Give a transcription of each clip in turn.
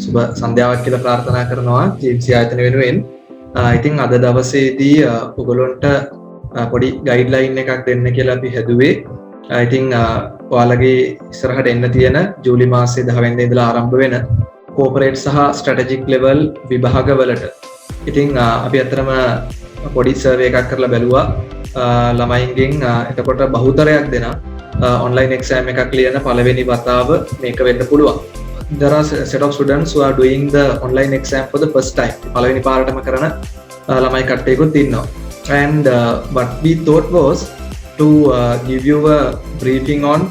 සුබ සන්ධ්‍යාවක් කියලා ප්‍රාර්ථනා කරනවා ජීම්සි ආයතන වෙනුවෙන්. ඉතින් අද දවසේදී ඔයගොල්ලන්ට පොඩි ගයිඩ්ලයින් එකක් දෙන්න කියලා අපි හැදුවේ. ඉතින් ඔයාලගේ ඉස්සරහට එන්න තියෙන ජූලි මාසයේ 10 වෙනිදා ඉඳලා ආරම්භ වෙන කෝපරේට් සහ ස්ට්‍රැටජික් ලෙවල් විභාගවලට. ඉතින් අපි අතරම පොඩි සර්වේ එකක් කරලා බැලුවා ළමයින්ගෙන් එතකොට බහුතරයක් දෙනා online exam එකක් ලියන පළවෙනි වතාව මේක වෙන්න පුළුවන්. There are a set of students who are doing the online exam for the first time. පළවෙනි පාරටම කරන ළමයි කට්ටියකුත් ඉන්නවා. And what we thought was to give you a briefing on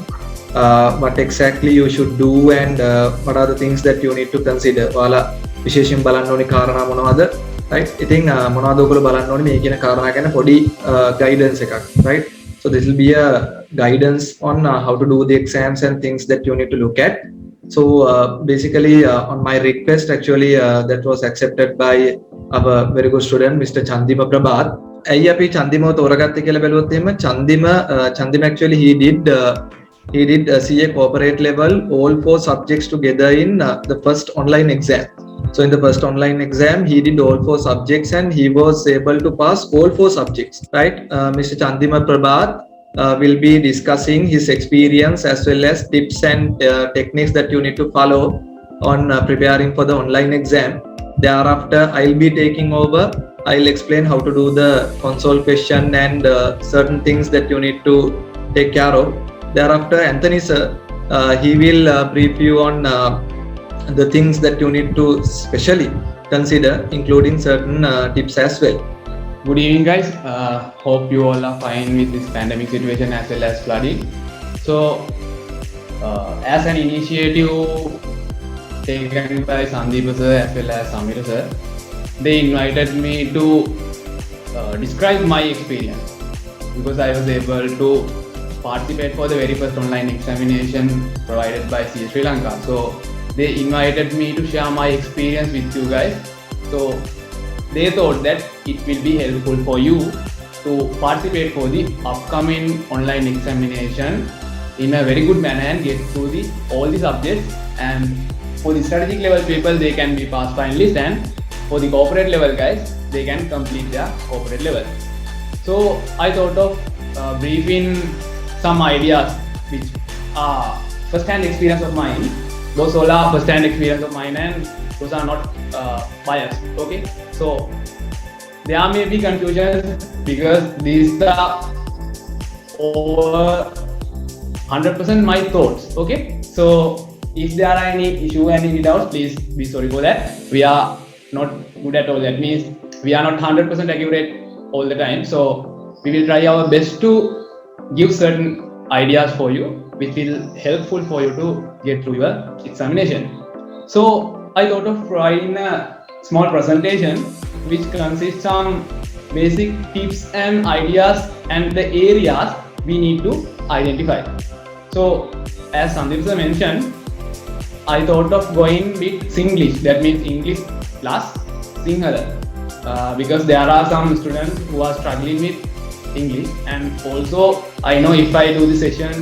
what exactly you should do and what are the things that you need to consider. ඔයාලා විශේෂයෙන් බලන්න ඕනි කාරණා මොනවද? right? ඉතින් මොනවද ඔයගොල්ලෝ බලන්න ඕනි මේ කියන කාරණා ගැන පොඩි guidance එකක්. right? So this will be a guidance on how to do the exams and things that you need to look at. So basically on my request actually that was accepted by our very good student Mr. Chandima Prabhat. ඇයි අපි චන්දිමව තෝරගත්තේ කියලා බැලුවොත් එහෙම Chandima actually he did CA corporate level all four subjects together in the first online exam. So in the first online exam he did all four subjects and he was able to pass all four subjects, right? Mr. Chandima Prabhat will be discussing his experience as well as tips and techniques that you need to follow on preparing for the online exam. Thereafter I'll be taking over. I'll explain how to do the console question and certain things that you need to take care of. Thereafter Anthony sir he will brief you on the things that you need to specially consider, including certain tips as well. Good evening guys, hope you all are fine with this pandemic situation as well as flooding. So as an initiative taken by Sandeep sir as well as Samir sir, they invited me to describe my experience because I was able to participate for the very first online examination provided by CS Sri Lanka. So they invited me to share my experience with you guys. So they thought that it will be helpful for you to participate for the upcoming online examination in a very good manner and get through all the subjects. And for the strategic level people, they can be past finalists, and for the corporate level guys, they can complete their corporate level. So I thought of briefing some ideas which are first-hand experience of mine. Those all are first-hand experience of mine and those are not biased. Okay, so there may be confusions because these are over 100% my thoughts. Okay, so if there are any issue and any doubts, please be sorry for that. We are not good at all. That means we are not 100% accurate all the time. So we will try our best to give certain ideas for you which will helpful for you to get through your examination. So I thought of providing a small presentation which consists on basic tips and ideas and the areas we need to identify. So as Sandeep sir mentioned, I thought of going with Singlish, that means English plus Sinhala, because there are some students who are struggling with English, and also I know if I do the session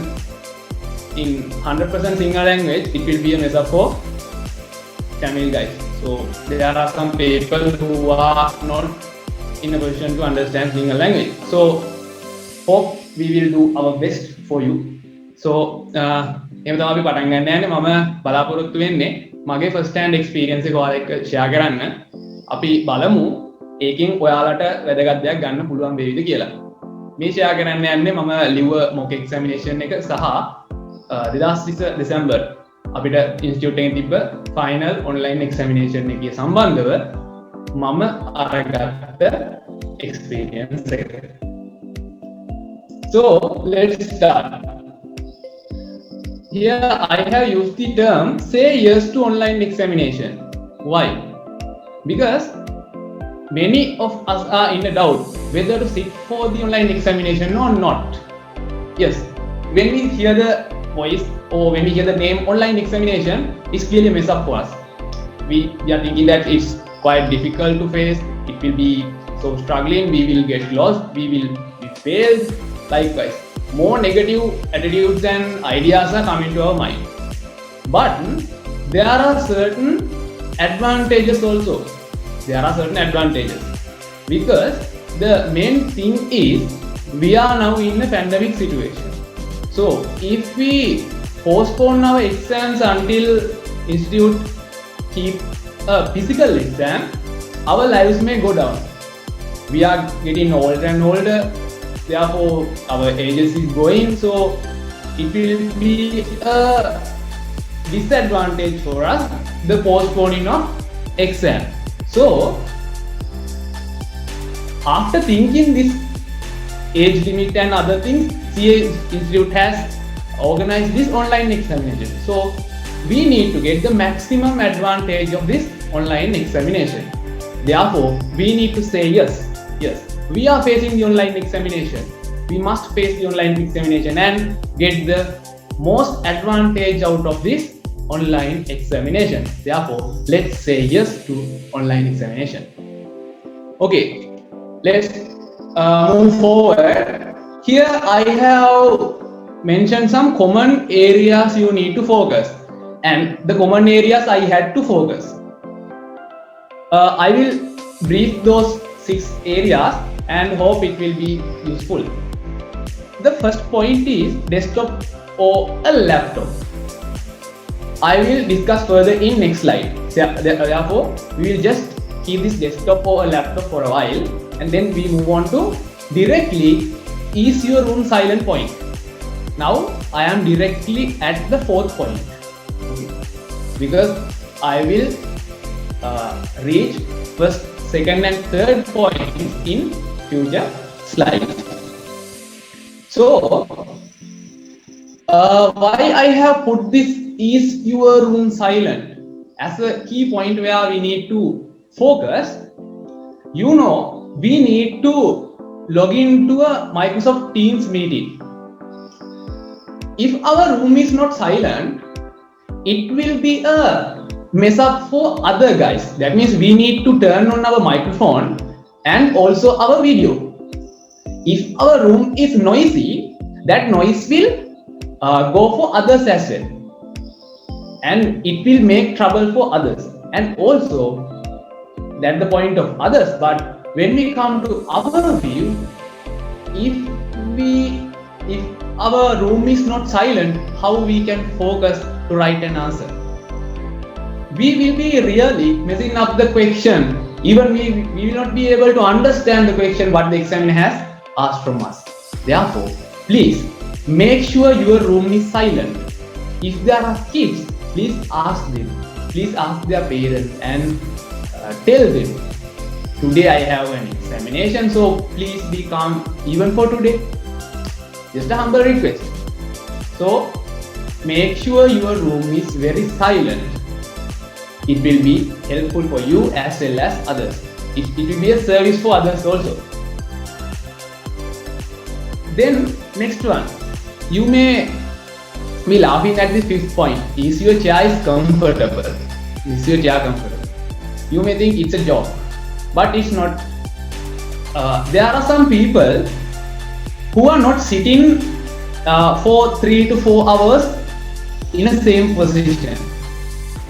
in 100% Sinhala language, it will be a mess up for Tamil guys. So there are some people who are not in a position to understand Sinhala language. So hope we will do our best for you. So එහෙම තමයි අපි පටන් ගන්න යන්නේ. මම බලාපොරොත්තු වෙන්නේ මගේ first hand experience එක ඔයාලා එක්ක share කරන්න. අපි බලමු ඒකෙන් ඔයාලට වැදගත් දෙයක් ගන්න පුළුවන් වේවිද කියලා. මේ share කරන්න යන්නේ මම ලිව්ව mock examination එක සහ 2020 දෙසැම්බර් අපිට ඉන්ස්ටිටියුට් එකෙන් තිබ්බ final online examination එකේ සම්බන්ධව මම අරගත්ත experience එක. So let's start. Here I have used the term say yes to online examination. Why? Because many of us are in a doubt whether to sit for the online examination or not. Yes, when we hear the voice or when we hear the name online examination, it's clearly a mess up for us. We are thinking that it's quite difficult to face, it will be so struggling, we will get lost, we will be failed. Likewise, more negative attitudes and ideas are coming to our mind. But there are certain advantages also. There are certain advantages because the main thing is we are now in a pandemic situation. So if we postpone our exams until institute keep a physical exam, our lives may go down. We are getting older and older, therefore our ages is going, so it will be a disadvantage for us, the postponing of exam. So after thinking this age limit and other things, CA Institute has organized this online examination. So we need to get the maximum advantage of this online examination. Therefore, we need to say yes, we are facing the online examination. We must face the online examination and get the most advantage out of this online examination. Therefore, let's say yes to online examination. Okay, let's move forward. Here I have mentioned some common areas you need to focus, and the common areas I had to focus. I will brief those 6 areas and hope it will be useful. The first point is desktop or a laptop. I will discuss further in next slide. Therefore, we will just keep this desktop or a laptop for a while, and then we move on to directly is your room silent point. Now I am directly at the 4th point, okay, because I will reach first, second and third points in future slides. So why I have put this is your room silent as a key point where we need to focus. You know, we need to log into a Microsoft Teams meeting. If our room is not silent, it will be a mess up for other guys. That means we need to turn on our microphone and also our video. If our room is noisy, that noise will go for others as well, and it will make trouble for others. And also, that's the point of others. But when we come to our view, if our room is not silent, how we can focus to write an answer? We will be really messing up the question. Even we will not be able to understand the question what the examiner has asked from us. Therefore, please make sure your room is silent. If there are kids, please ask them. Please ask their parents and tell them, today I have an examination, so please be calm even for today. Just a humble request. So make sure your room is very silent. It will be helpful for you as well as others. It will be a service for others also. Then next one, you may be laughing at the 5th point. Is your chair comfortable? Is your chair comfortable? You may think it's a joke, but it's not. There are some people who are not sitting for 3 to 4 hours in the same position.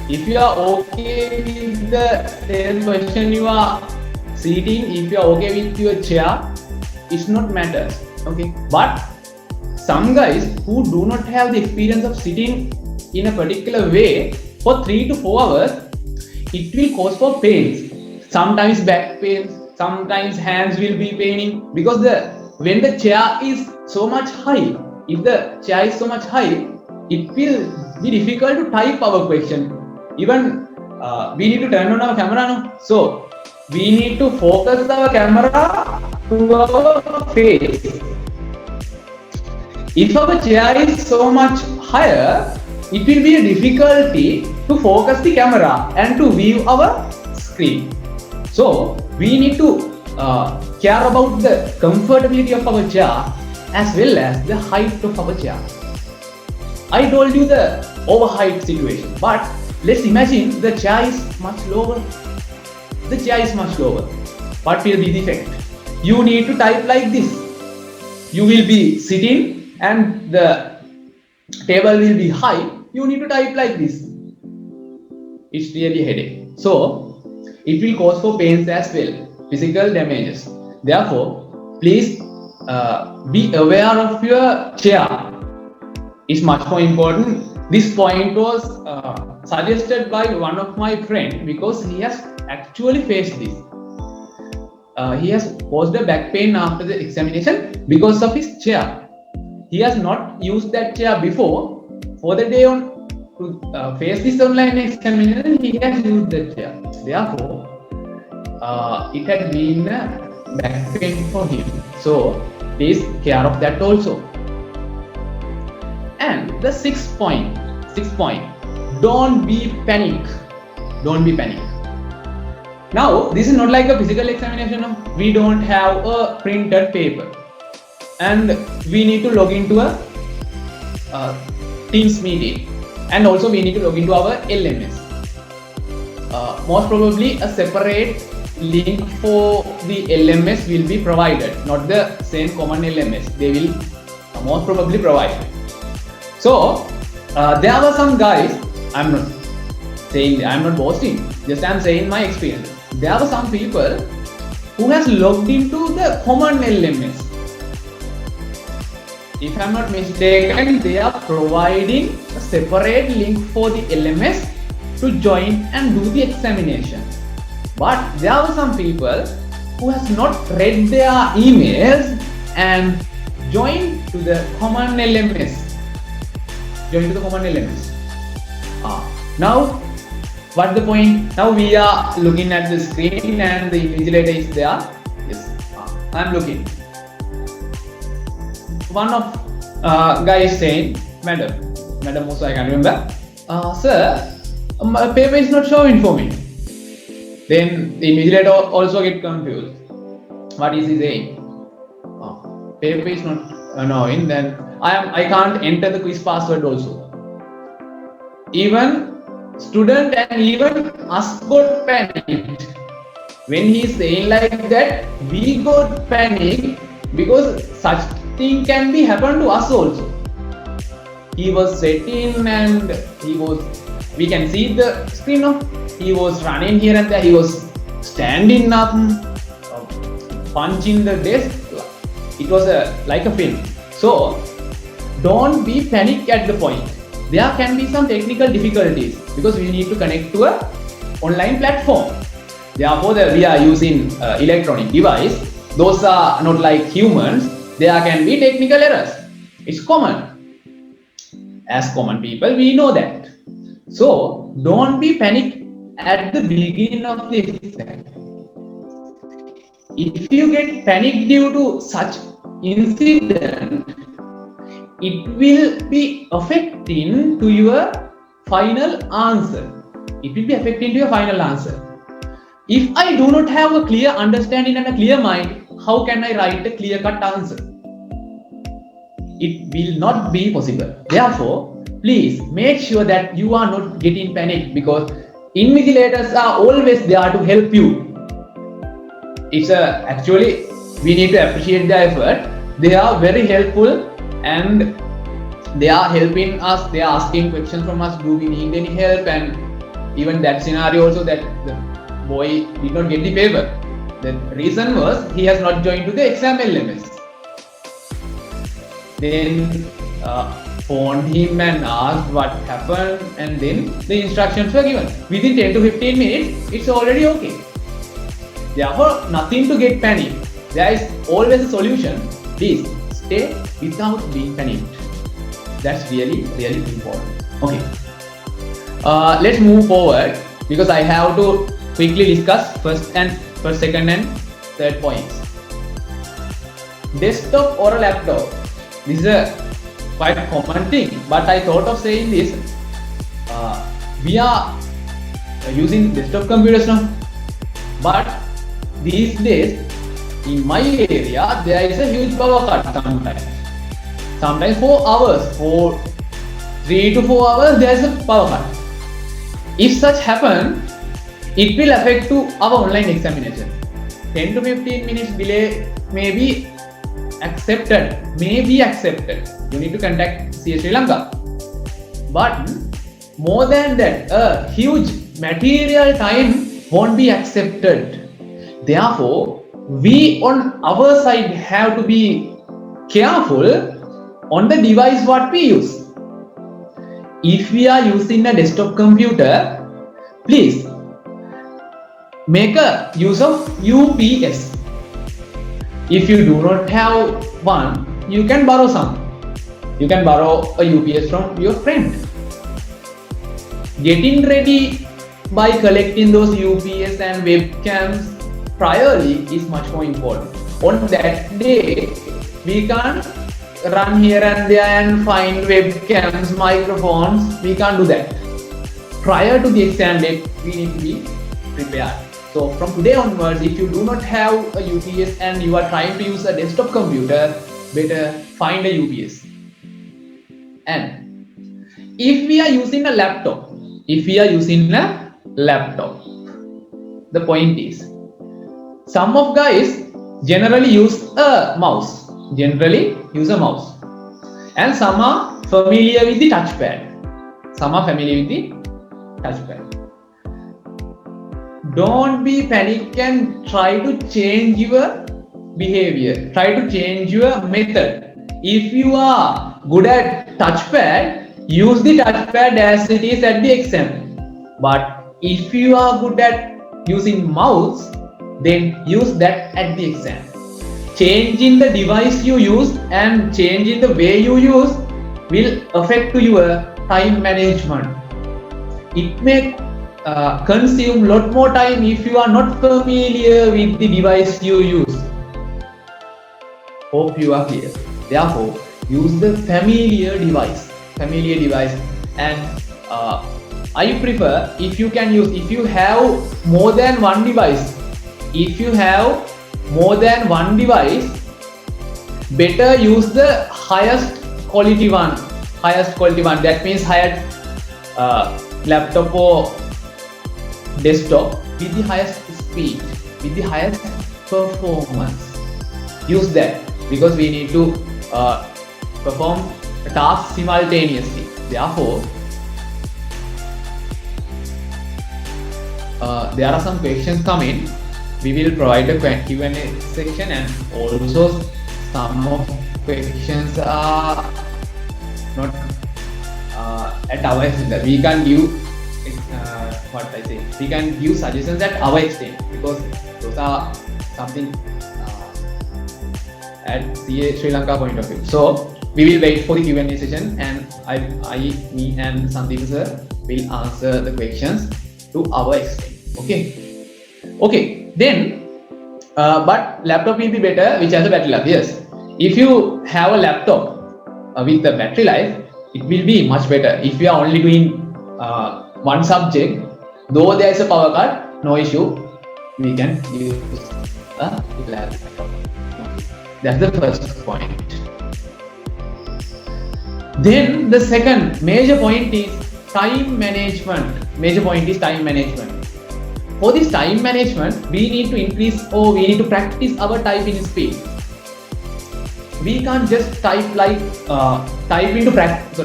If you are okay with the same position you are sitting, if you are okay with your chair, it's not matter. Okay, but some guys who do not have the experience of sitting in a particular way for 3 to 4 hours, it will cause for pains. Sometimes back pains, sometimes hands will be paining, because when the chair is so much high, if the chair is so much high, it will be difficult to type our question. Even we need to turn on our camera now, so we need to focus our camera to our face. If our chair is so much higher, it will be a difficulty to focus the camera and to view our screen. So we need to care about the comfortability of our chair as well as the height of our chair. I told you the overheight situation, but let's imagine the chair is much lower. The chair is much lower. What will be the effect? You need to type like this. You will be sitting and the table will be high. You need to type like this. it's really a headache. So it will cause for pains as well, physical damages. Therefore, please be aware of your chair. It's much more important. This point was suggested by one of my friend because he has actually faced this. He has caused a back pain after the examination because of his chair. He has not used that chair before. For the day on to face this online examination, he has used that chair. Therefore, it had been a back pain for him. So please care of that also. And the sixth point, don't be panic. Don't be panic. Now, this is not like a physical examination. We don't have a printed paper. And we need to log into a Teams meeting. And also we need to log into our LMS. Most probably a separate link for the LMS will be provided. Not the same common LMS. They will most probably provide. So, there were some guys, I'm not boasting, just I'm saying my experience. There were some people who has logged into the common LMS. If I'm not mistaken, they are providing a separate link for the LMS to join and do the examination. But there were some people who has not read their emails and joined to the common LMS. Now, what's the point? Now we are looking at the screen and the invigilator is there. Yes, I'm looking. One of guys saying, Madam also I can remember, sir, my paper is not showing for me. Then the invigilator also get confused. What is he saying? Paper is not knowing, then I can't enter the quiz password also. Even student and even us got panicked. When he is saying like that, we got panicked because such thing can be happen to us also. He was sitting and we can see the screen now. He was running here and there. He was standing up, punching the desk. It was like a film. So don't be panic at the point. There can be some technical difficulties because we need to connect to a online platform. Therefore, we are using electronic device. Those are not like humans. There can be technical errors. It's common. As common people, we know that. So don't be panic at the beginning of the exam. If you get panic due to such incident, it will be affecting to your final answer. If I do not have a clear understanding and a clear mind, how can I write a clear-cut answer? It will not be possible. Therefore, please make sure that you are not getting panic because invigilators are always there to help you. It's actually we need to appreciate their effort. They are very helpful and they are helping us. They are asking questions from us. Do we need any help? And even that scenario also that the boy did not get the paper. The reason was he has not joined to the exam LMS. Then phoned him and asked what happened, and then the instructions were given. Within 10 to 15 minutes, it's already okay. Therefore, nothing to get panicked. There is always a solution. Please stay without being panicked. That's really, really important. Okay. Let's move forward because I have to quickly discuss first, second, and third points. Desktop or a laptop. This is a quite common thing, but I thought of saying this. We are using desktop computers now, but these days in my area there is a huge power cut sometimes 4 hours, for 3 to 4 hours there is a power cut. If such happen, it will affect to our online examination. 10 to 15 minutes delay may be accepted. You need to contact CS Sri Lanka. But more than that, a huge material time won't be accepted. Therefore, we on our side have to be careful on the device what we use. If we are using a desktop computer, please make a use of UPS. If you do not have one, you can borrow some. You can borrow a UPS from your friend. Getting ready by collecting those UPS and webcams priorly is much more important. On that day, we can't run here and there and find webcams, microphones. We can't do that. Prior to the exam date, we need to be prepared. So from today onwards, if you do not have a UPS and you are trying to use a desktop computer, better find a UPS. And if we are using a laptop, the point is, some of guys generally use a mouse, and some are familiar with the touchpad. Don't be panic and try to change your behavior, try to change your method. If you are good at touchpad, use the touchpad as it is at the exam. But if you are good at using mouse, then use that at the exam. Changing the device you use and changing the way you use will affect your time management. It may consume lot more time if you are not familiar with the device you use. Hope you are clear. Therefore, use the familiar device. And I prefer, if you have more than one device, better use the highest quality one. That means higher laptop or desktop with the highest speed, with the highest performance. Use that because we need to perform a task simultaneously. Therefore, there are some questions coming. We will provide a Q&A section, and also some of questions are not at our extent. We can give we can give suggestions at our extent because those are something at CA Sri Lanka point of view. So we will wait for the Q&A session, and me and Sandeep sir will answer the questions to our extent. Okay. Then, but laptop will be better, which has a battery life. Yes, if you have a laptop with the battery life, it will be much better. If you are only doing one subject, though there is a power cut, no issue, we can use a laptop. That's the first point. Then the second major point is time management. For this time management, we need to increase or we need to practice our typing speed. We can't just type into practice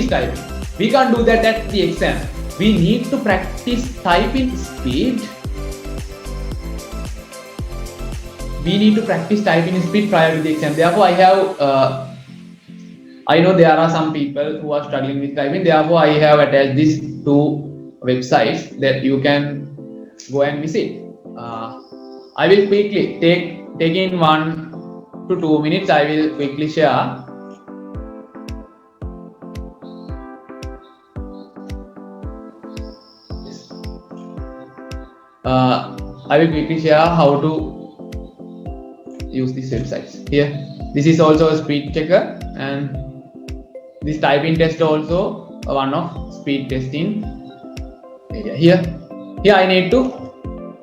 typing. We can't do that at the exam. We need to practice typing speed. Prior to the exam. Therefore, I know there are some people who are struggling with typing. Therefore, I have attached these two websites that you can go and visit. I will quickly take in 1 to 2 minutes. I will quickly share. I will quickly share how to use these websites. Here, this is also a speed checker, and this typing test also one of speed testing area. Here I need to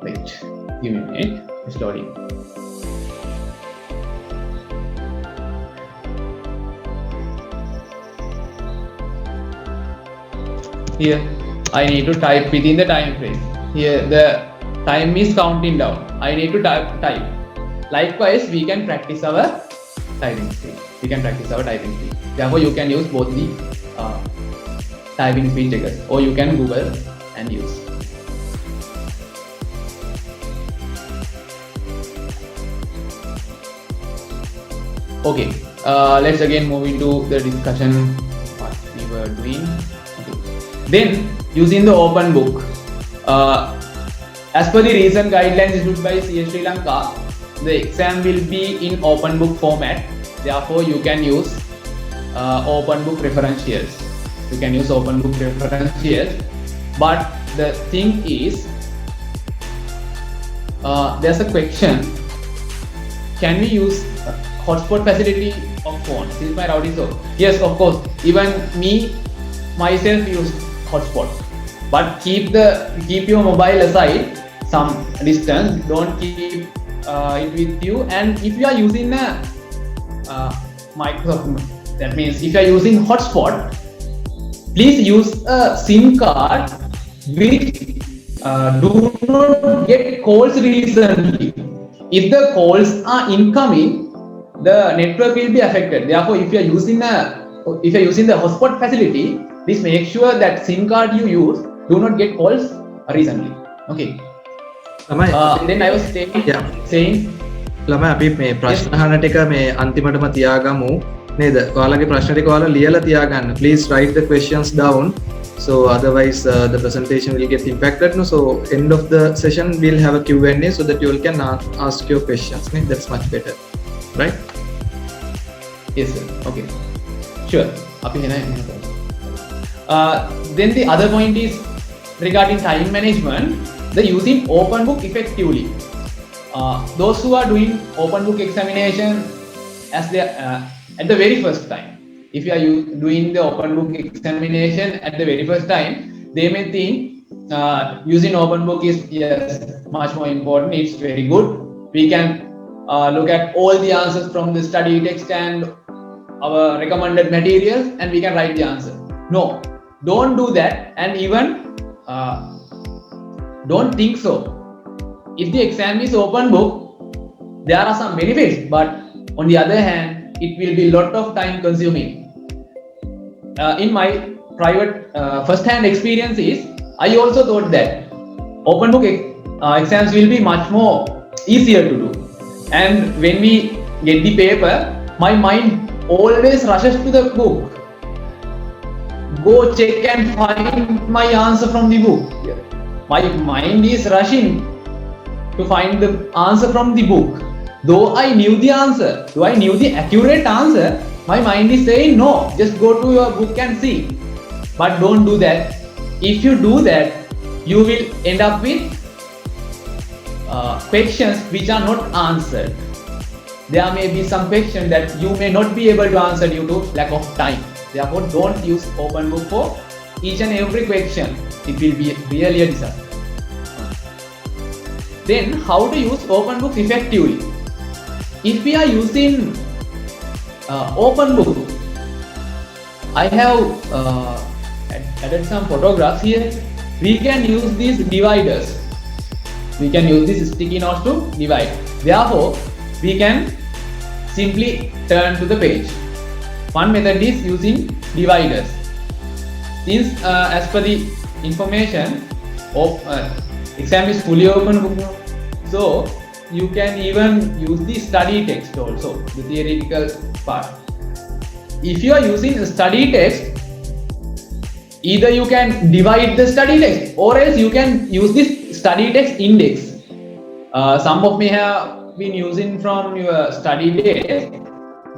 wait. Give me a minute. It's loading. Here I need to type within the time frame. Here the time is counting down. I need to type. Likewise, we can practice our typing speed. Therefore, you can use both the typing speed checkers, or you can Google and use. Okay, let's again move into the discussion what we were doing. Okay. Then using the open book. As per the recent guidelines issued by CS Sri Lanka, the exam will be in open book format. Therefore, you can use open book referentials. You can use open book referentials. But the thing is, there's a question: can we use hotspot facility of phone? Since my route is off. Yes, of course. Even me myself use hotspot. But keep your mobile aside some distance. Don't keep it with you. And if you are using a Microsoft, that means if you are using hotspot, please use a SIM card which do not get calls recently. If the calls are incoming, the network will be affected. Therefore, if you are using the hotspot facility, please make sure that SIM card you use do not get calls recently. Okay. Then I was saying ළමයි අපි මේ ප්‍රශ්න අහන ටික මේ අන්තිමටම තියාගමු නේද? ඔයාලගේ ප්‍රශ්න ටික ඔයාලා ලියලා තියාගන්න. Please write the questions down. So otherwise the presentation will get impacted. No? So end of the session we'll have a Q&A so that you all can ask your questions. Nee? That's much better. Right? Yes, sir. Okay. Sure. Then the other point is regarding time management, the using open book effectively. Those who are doing open book examination as they at the very first time, if you are doing the open book examination at the very first time, they may think using open book is much more important. It's very good. We can look at all the answers from the study text and our recommended materials and we can write the answer. No, don't do that, and even don't think so. If the exam is open book, there are some benefits, but on the other hand, it will be a lot of time consuming. In my private first-hand experiences, I also thought that open book exams will be much more easier to do. And when we get the paper, my mind always rushes to the book. Go check and find my answer from the book. My mind is rushing to find the answer from the book. Though I knew the answer, though I knew the accurate answer, my mind is saying no, just go to your book and see. But don't do that. If you do that, you will end up with questions which are not answered. There may be some questions that you may not be able to answer due to lack of time. Therefore, don't use open book for each and every question. It will be really a disaster. Then, how to use open books effectively? If we are using open book, I have added some photographs here. We can use these dividers. We can use these sticky notes to divide. Therefore, we can simply turn to the page. One method is using dividers. Since as per the information of exam is fully open book, so you can even use the study text also, the theoretical part. If you are using a study text, either you can divide the study text or else you can use this study text index. Some of may have been using from your study text,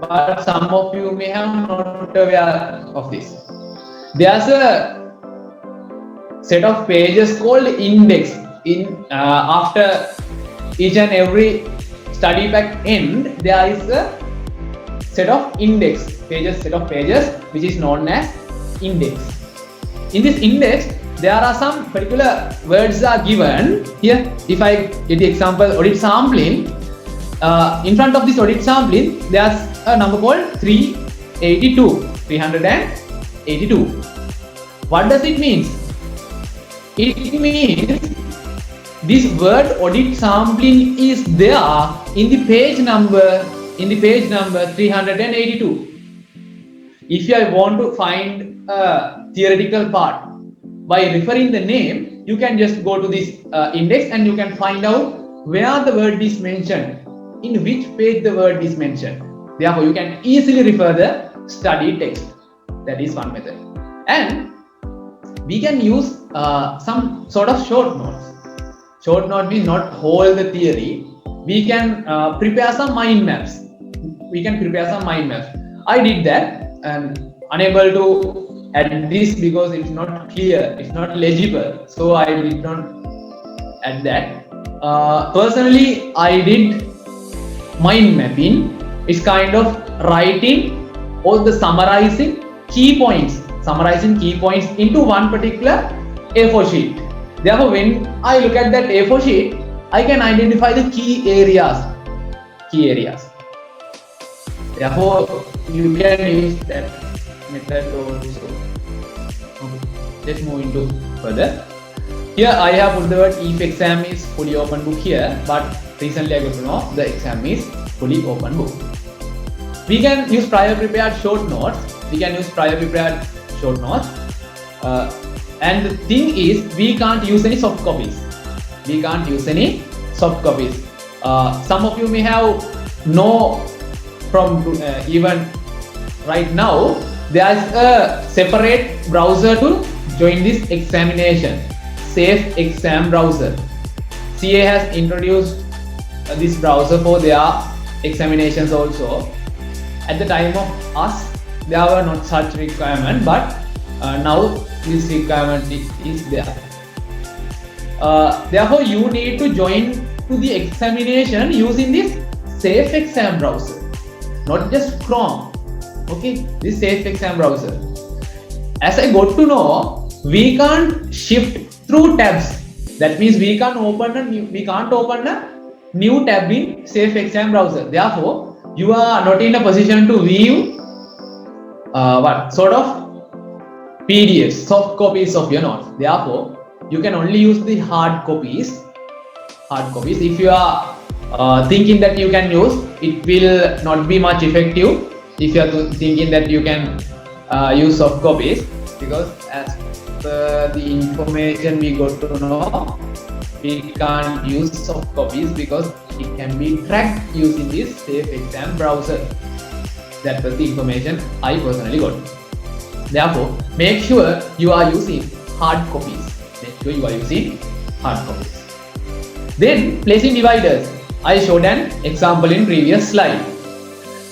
but some of you may have not aware of this. There's a set of pages called index. In after each and every study pack end, there is a set of set of pages which is known as index. In this index, there are some particular words are given here. If I get the example audit sampling, in front of this audit sampling, there's a number called 382. What does it mean? It means this word audit sampling is there in the page number 382. If I want to find a theoretical part, by referring the name, you can just go to this index and you can find out where the word is mentioned, in which page the word is mentioned. Therefore, you can easily refer the study text. That is one method. And we can use some sort of short notes. Short note means not whole the theory. We can prepare some mind maps. I did that and unable to add this because it's not clear, it's not legible. So I did not add that. Personally, I did mind mapping. It's kind of writing or the summarizing key points into one particular A4 sheet. Therefore, when I look at that A4 sheet, I can identify the key areas. Therefore, you can use that method also. Okay. Let's move into further. Here I have put the word if exam is fully open book here, but recently I got to know the exam is fully open book. We can use prior prepared short notes. And the thing is, we can't use any soft copies. Some of you may have know from even right now, there's a separate browser to join this examination, Safe Exam browser. CA has introduced this browser for their examinations also. At the time of us, there were not such requirement, but now this requirement is there. Therefore, you need to join to the examination using this Safe Exam browser, not just Chrome. Okay, this Safe Exam browser. As I got to know, we can't shift through tabs. That means we can't open a new tab in Safe Exam browser. Therefore, you are not in a position to view what sort of PDFs, soft copies of your notes. Therefore, you can only use the hard copies. If you are thinking that you can use, it will not be much effective if you are thinking that you can use soft copies, because as per the information we got to know, we can't use soft copies because it can be tracked using this Safe Exam browser. That was the information I personally got. Therefore, make sure you are using hard copies. Then, placing dividers. I showed an example in previous slide.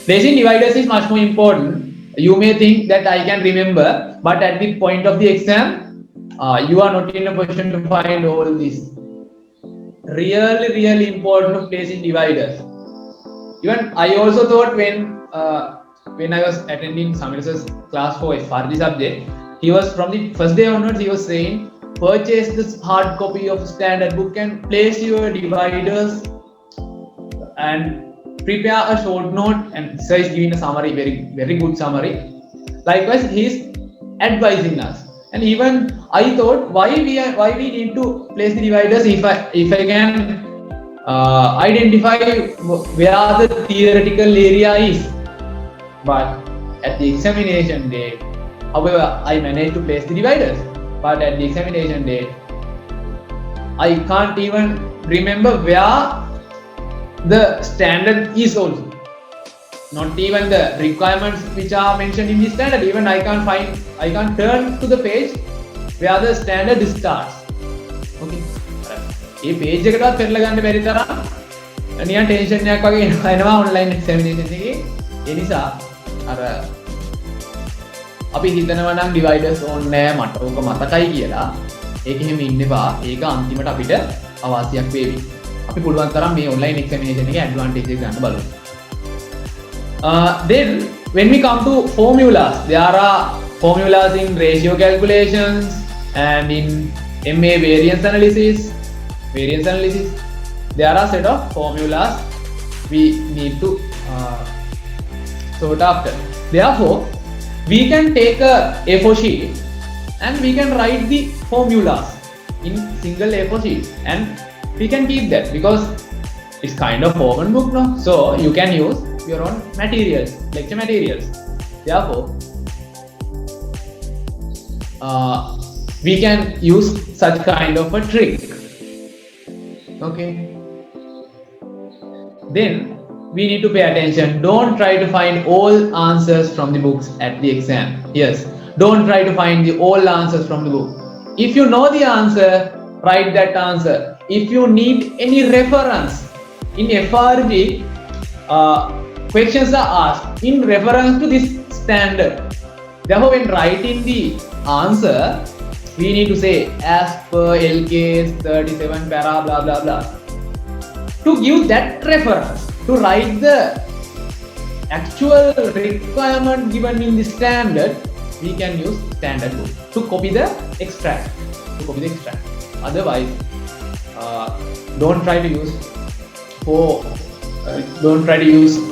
Placing dividers is much more important. You may think that I can remember, but at the point of the exam, you are not in a position to find all this. Really important to placing dividers. Even I also thought when I was attending Samira's class for FRD subject, he was from the first day onwards, he was saying, purchase this hard copy of standard book and place your dividers and prepare a short note, and sir is giving a summary, very good summary. Likewise, he is advising us. And even I thought, why we need to place the dividers if I can identify where the theoretical area is. But at the examination day, however, I managed to place the dividers. But at the examination day, I can't even remember where the standard is also. Not even the requirements which are mentioned in the standard. Even I can't turn to the page where the standard starts. Okay. This page එකකට පෙරලා ගන්න බැරි තරම් නිකන් tension එකක් වගේ එනවා online examination එකේ. ඒ නිසා අර අපි හිතනවා නම් ඩිවයිඩර්ස් ඕනේ නැහැ මට ඕක මතකයි කියලා. ඒක එහෙම ඉන්න එපා. ඒක අන්තිමට අපිට අවාසියක් වේවි. අපි පුළුවන් තරම් මේ ඔන්ලයින් එක්සැමිනේෂන් එකේ ඇඩ්වාන්ටේජ් එක ගන්න බලමු. Then when we come to formulas, there are formulas in ratio calculations and in MA variance analysis. There are set of formulas we need to sort after. Therefore, we can take a A4 sheet and we can write the formulas in single A4 sheet, and we can keep that because it's kind of open book now. So you can use your own materials, lecture materials. Therefore, we can use such kind of a trick. Okay. Then we need to pay attention. Don't try to find all answers from the books at the exam. Yes. Don't try to find the all answers from the book. If you know the answer, write that answer. If you need any reference in FRB, questions are asked in reference to this standard. Therefore, when writing the answer, we need to say as per LK 37 para blah blah blah. To give that reference, to write the actual requirement given in the standard, we can use standard book to copy the extract. Otherwise, don't try to use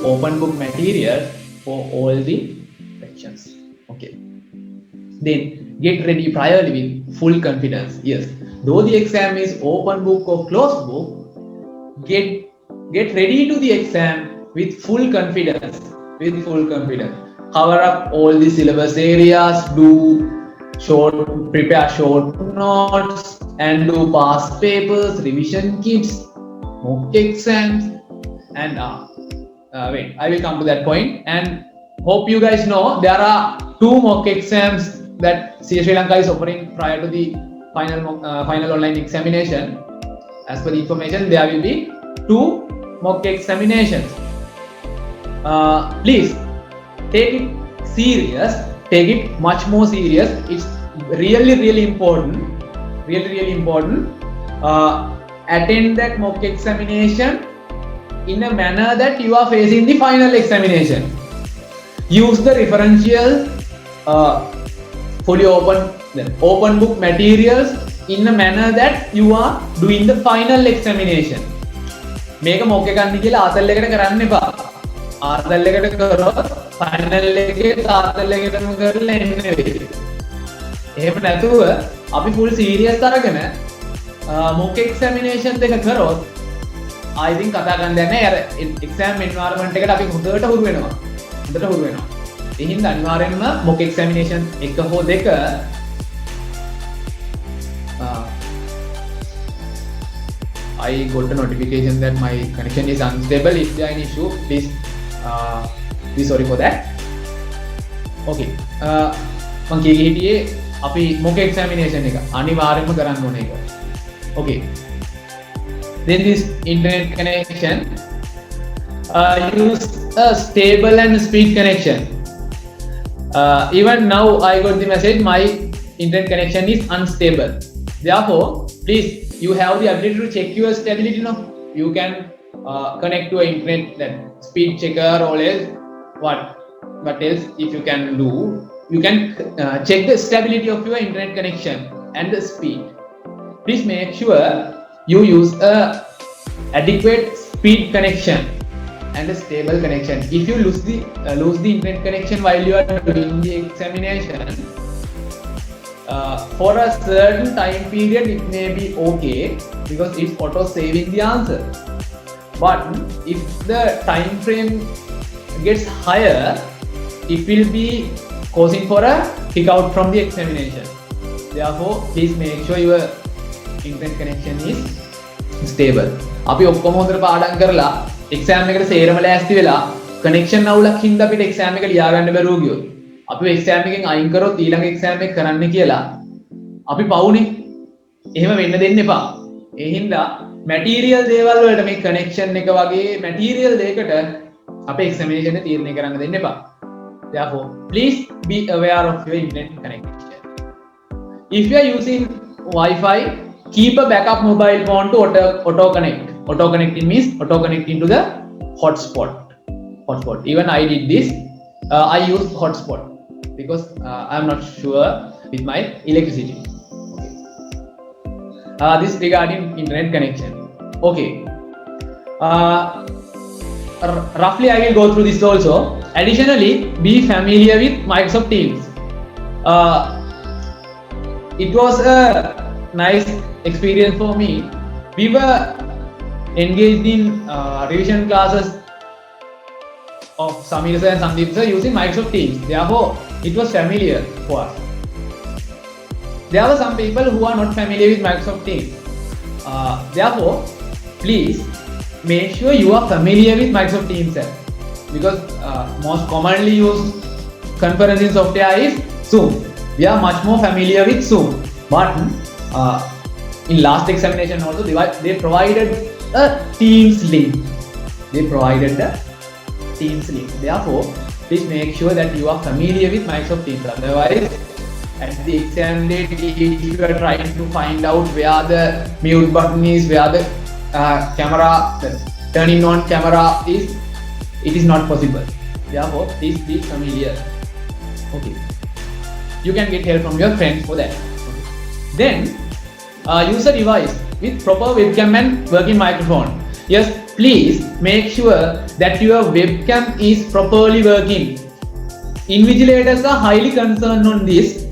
open book material for all the questions. Okay. Then get ready priorly with full confidence. Yes, though the exam is open book or closed book, get ready to the exam with full confidence. Cover up all the syllabus areas, prepare short notes, and do past papers, revision kits, mock exams, and wait, I will come to that point. And hope you guys know there are 2 mock exams that CS Sri Lanka is offering prior to the final online examination. As per the information, there will be 2 mock examinations. Please take it serious, take it much more serious. It's really important. Attend that mock examination in a manner that you are facing the final examination. Use the referential fully open book materials in a manner that you are doing the final examination. මේක මොක ගන්න කියලා ආතල් එකට කරන්න එපා. ආතල් එකට කරොත් ෆයිනල් එකේ ආතල් එකටම කරලා එන්නේ වෙයි. එහෙම නැතුව අපි full serious අරගෙන mock examination දෙක කරොත් I think කතා කරන්න දෙන්නේ නැහැ. අර exam environment එකට අපි හොඳට හුරු වෙනවා. ඒ හින්දා අනිවාර්යෙන්ම mock examination එක හෝ දෙක I got a notification that my connection is unstable. If there is an issue, please be sorry for that. Okay. මම කියේ හිටියේ අපි mock examination එක අනිවාර්යයෙන්ම කරන්න ඕනේ ඒක. Okay. Then this internet connection, use a stable and speed connection. Even now I got the message my internet connection is unstable. Therefore, please, you have the ability to check your stability now. You can connect to an internet that speed checker or else what else if you can do, you can check the stability of your internet connection and the speed. Please make sure you use a adequate speed connection and a stable connection. If you lose the internet connection while you are doing the examination, for a certain time period it may be okay because it's auto saving the answer, but if the time frame gets higher, it will be causing for a kick out from the examination. Therefore, please make sure your internet connection is stable. අපි ඔක්කොම හොඳට පාඩම් කරලා exam එකට සේරම ලෑස්ති වෙලා connection අවුලක් හින්දා අපිට එක්සෑම් එක ලියා ගන්න බැරුව ගියොත් අපි එක්සෑම් එකෙන් අයින් කරොත් ඊළඟ එක්සෑම් එක කරන්න කියලා අපි පවුනේ. එහෙම වෙන්න දෙන්න එපා. ඒ හින්දා මැටීරියල් දේවල් වලට මේ කනෙක්ෂන් එක වගේ මැටීරියල් දෙයකට අපේ එක්සැමිනේෂන් එක තීරණය කරන්න දෙන්න එපා. Therefore, please be aware of your internet connection. If you are using Wi-Fi, keep a backup mobile phone to auto connect. Auto connecting means auto connecting to the hotspot. Even I did this. I used hotspot because I am not sure with my electricity. Okay. This regarding internet connection. Okay. Roughly I will go through this also. Additionally, be familiar with Microsoft Teams. It was a nice experience for me. We were engaged in revision classes of Samir sir and Sandeep sir using Microsoft Teams. Therefore, it was familiar for us. there are some people who are not familiar with Microsoft Teams. Therefore, please make sure you are familiar with Microsoft Teams app, because most commonly used conferencing software is Zoom. We are much more familiar with Zoom, but in last examination also they provided a Teams link. Therefore, please make sure that you are familiar with Microsoft Teams. Otherwise, at the exam date, if you are trying to find out where the mute button is, where the camera, the turning on camera is, it is not possible. Therefore, please be familiar. Okay. You can get help from your friends for that. Okay. Then, use a device with proper webcam and working microphone. Yes, please make sure that your webcam is properly working. Invigilators are highly concerned on this.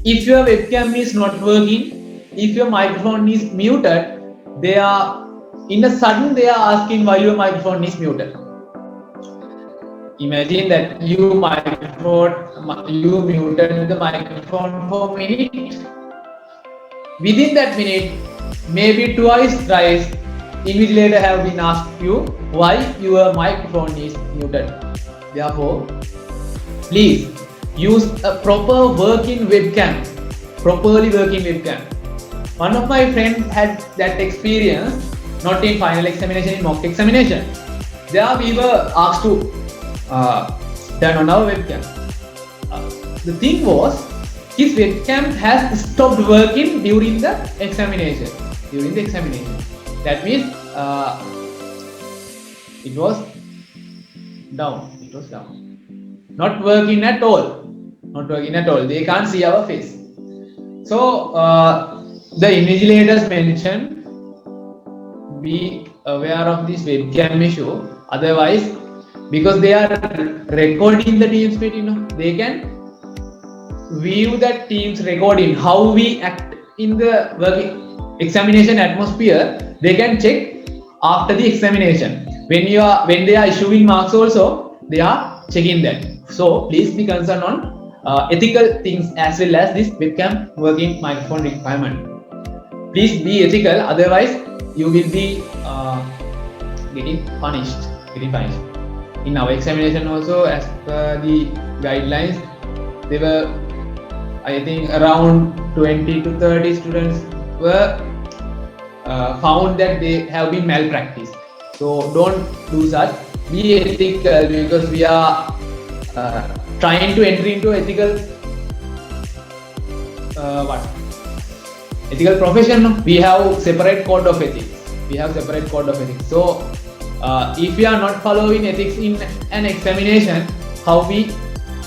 If your webcam is not working, if your microphone is muted, they are asking why your microphone is muted. Imagine that you muted the microphone for a minute. Within that minute, maybe twice, thrice, invigilator have been asked you why your microphone is muted. Therefore, please use a properly working webcam. One of my friends had that experience, not in final examination, in mock examination. There we were asked to turn on our webcam. The thing was, his webcam has stopped working during the examination. That means it was down. Not working at all. They can't see our face. So the invigilators mentioned, be aware of this webcam issue. Otherwise, because they are recording the Teams meeting, they can view that Teams recording, how we act in the working examination atmosphere. They can check after the examination. When they are issuing marks also, they are checking that. So please be concerned on ethical things as well as this webcam working microphone requirement. Please be ethical, otherwise you will be getting punished. In our examination also, as per the guidelines, there were, I think, around 20 to 30 students were found that they have been malpractice. So don't do such. Be ethical, because we are trying to enter into ethical profession. We have separate code of ethics. So if we are not following ethics in an examination, how we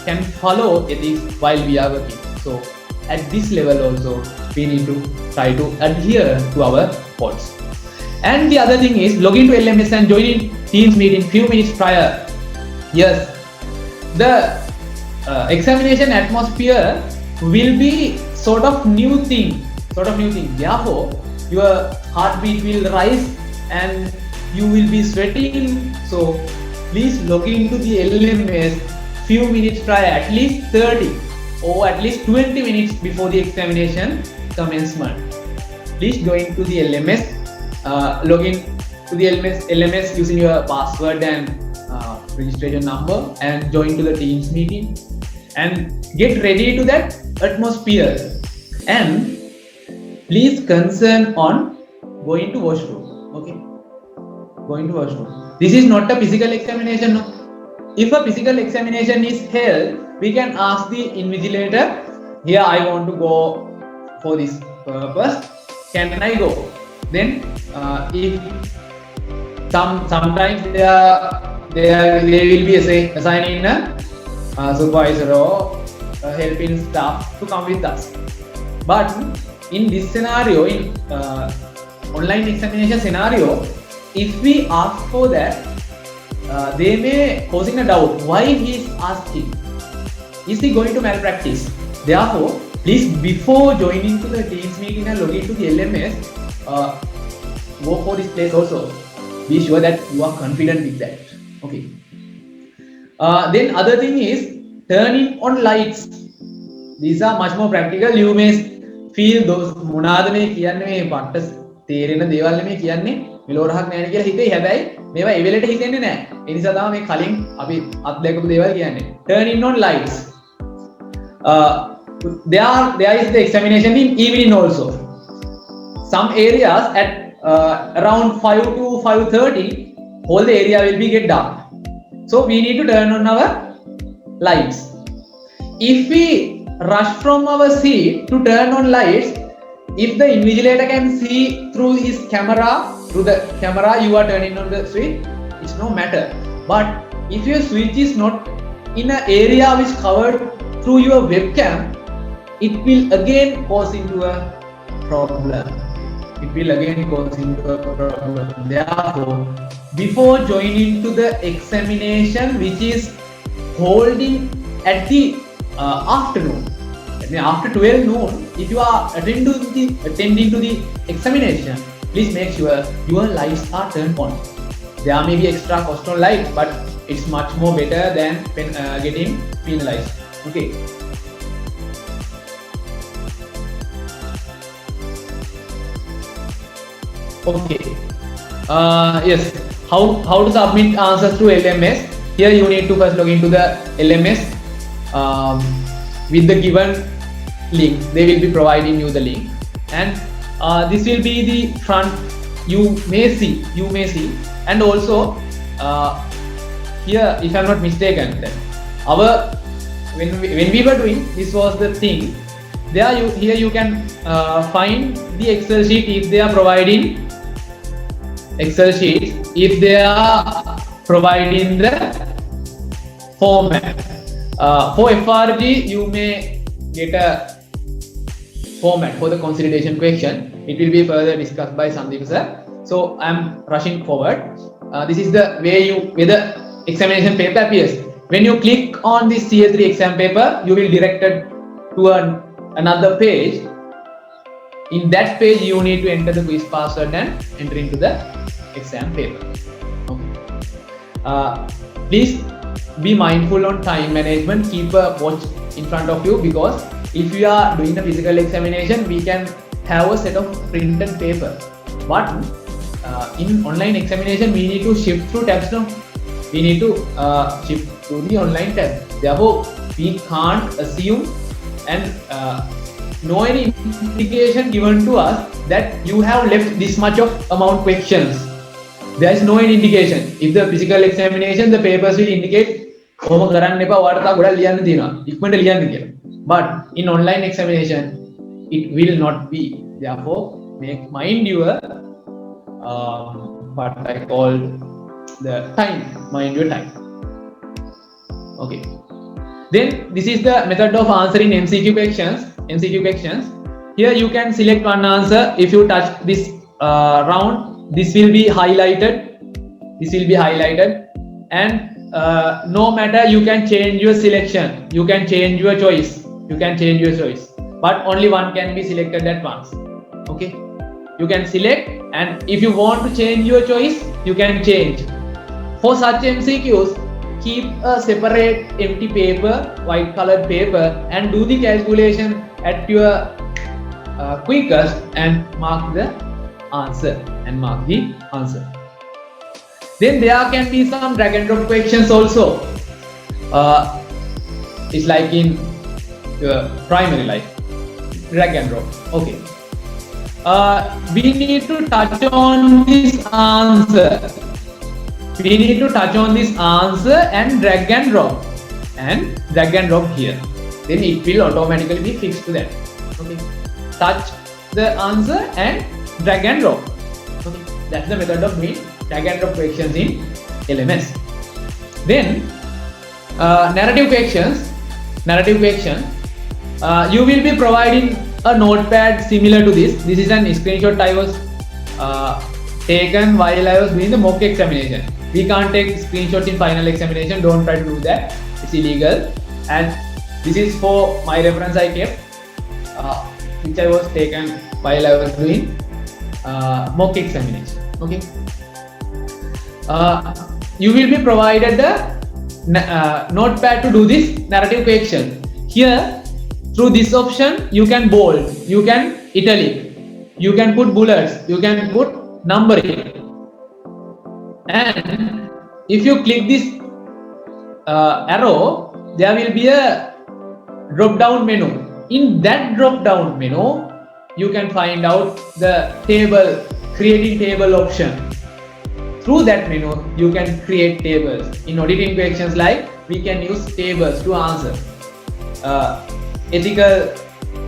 can follow ethics while we are working? So at this level also, we need to try to adhere to our codes. And the other thing is, log into LMS and join in Teams meeting few minutes prior. Yes, the examination atmosphere will be sort of new thing. Therefore, your heartbeat will rise and you will be sweating. So please log into the LMS few minutes prior, at least 30 or at least 20 minutes before the examination commencement. Please join to the LMS, log in to the LMS using your password and registration number, and join to the Teams meeting and get ready to that atmosphere. And please concern on going to washroom. This is not a physical examination. No. If a physical examination is held, we can ask the invigilator, here I want to go for this purpose, can I go? Then if sometimes they will be assigning a supervisor or a helping staff to come with us. But in this scenario, in online examination scenario, if we ask for that, they may causing a doubt why he is asking. Is he going to malpractice? Therefore, please, before joining to the Teams meeting and log into the LMS, go for this place also. Be sure that you are confident with that. Okay. Then other thing is, turning on lights. These are much more practical. You may feel those මොනාද මේ කියන්නේ මේ පට්ට තේරෙන දේවල් නෙමෙයි කියන්නේ මෙලෝරහක් නැහැ නේ කියලා හිතේ. හැබැයි මේවා ඒ වෙලෙට හිතෙන්නේ නැහැ. ඒ නිසා තමයි මේ කලින් අපි අත්දැකපු දේවල් කියන්නේ. Turning on lights. There is the examination in evening also. Some areas at around 5 to 5:30, whole the area will be get dark. So we need to turn on our lights. If we rush from our seat to turn on lights, if the invigilator can see through his camera, you are turning on the switch, it's no matter. But if your switch is not in an area which covered through your webcam, it will again cause into a problem. Therefore, before joining to the examination which is holding at the afternoon, after 12 noon, if you are attending to the examination, please make sure your lights are turned on. There may be extra cost on lights, but it's much more better than getting penalized. Okay. Okay. Yes. How to submit answers to LMS? Here you need to first log into the LMS with the given link. They will be providing you the link, and this will be the front. You may see, and also here, if I'm not mistaken, then when we were doing this was the thing. Here you can find the Excel sheet if they are providing Excel sheets, if they are providing the format. For FRG, you may get a format for the consolidation question. It will be further discussed by Sandeep sir. So I'm rushing forward. This is the way the examination paper appears. When you click on this CA3 exam paper, you will directed to another page. In that page, you need to enter the quiz password and enter into the exam paper. Okay. Please be mindful on time management. Keep a watch in front of you, because if you are doing a physical examination, we can have a set of printed paper. But in online examination, we need to shift through tabs now. We need to shift through the online tab. Therefore, we can't assume and no any indication given to us that you have left this much of amount questions. There is no any indication. If the physical examination, the papers will indicate but in online examination, it will not be. Therefore, mind your what I call the time. Mind your time. Okay. Then this is the method of answering MCQ questions. Here you can select one answer. If you touch this round, this will be highlighted. And no matter, you can change your selection. You can change your choice. But only one can be selected at once. Okay. You can select, and if you want to change your choice, you can change. For such MCQs, keep a separate empty paper, white colored paper, and do the calculation at your quickest and mark the answer. Then there can be some drag and drop questions also. It's like in your primary life, drag and drop. Okay. We need to touch on this answer. And drag and drop here. Then it will automatically be fixed to that. Okay. Touch the answer and drag and drop. Okay. That's the method of doing drag and drop questions in LMS. Then narrative questions. You will be providing a notepad similar to this. This is an screenshot I was taken while I was doing the mock examination. We can't take screenshots in final examination. Don't try to do that. It's illegal. And this is for my reference I kept, which I was taken while I was doing mock examination. Okay. You will be provided the notepad to do this narrative question. Here, through this option, you can bold, you can italic, you can put bullets, you can put numbering. And if you click this arrow, there will be a drop down menu. In that drop down menu, you can find out the table, creating table option. Through that menu, you can create tables. In auditing questions, like we can use tables to answer. Ethical,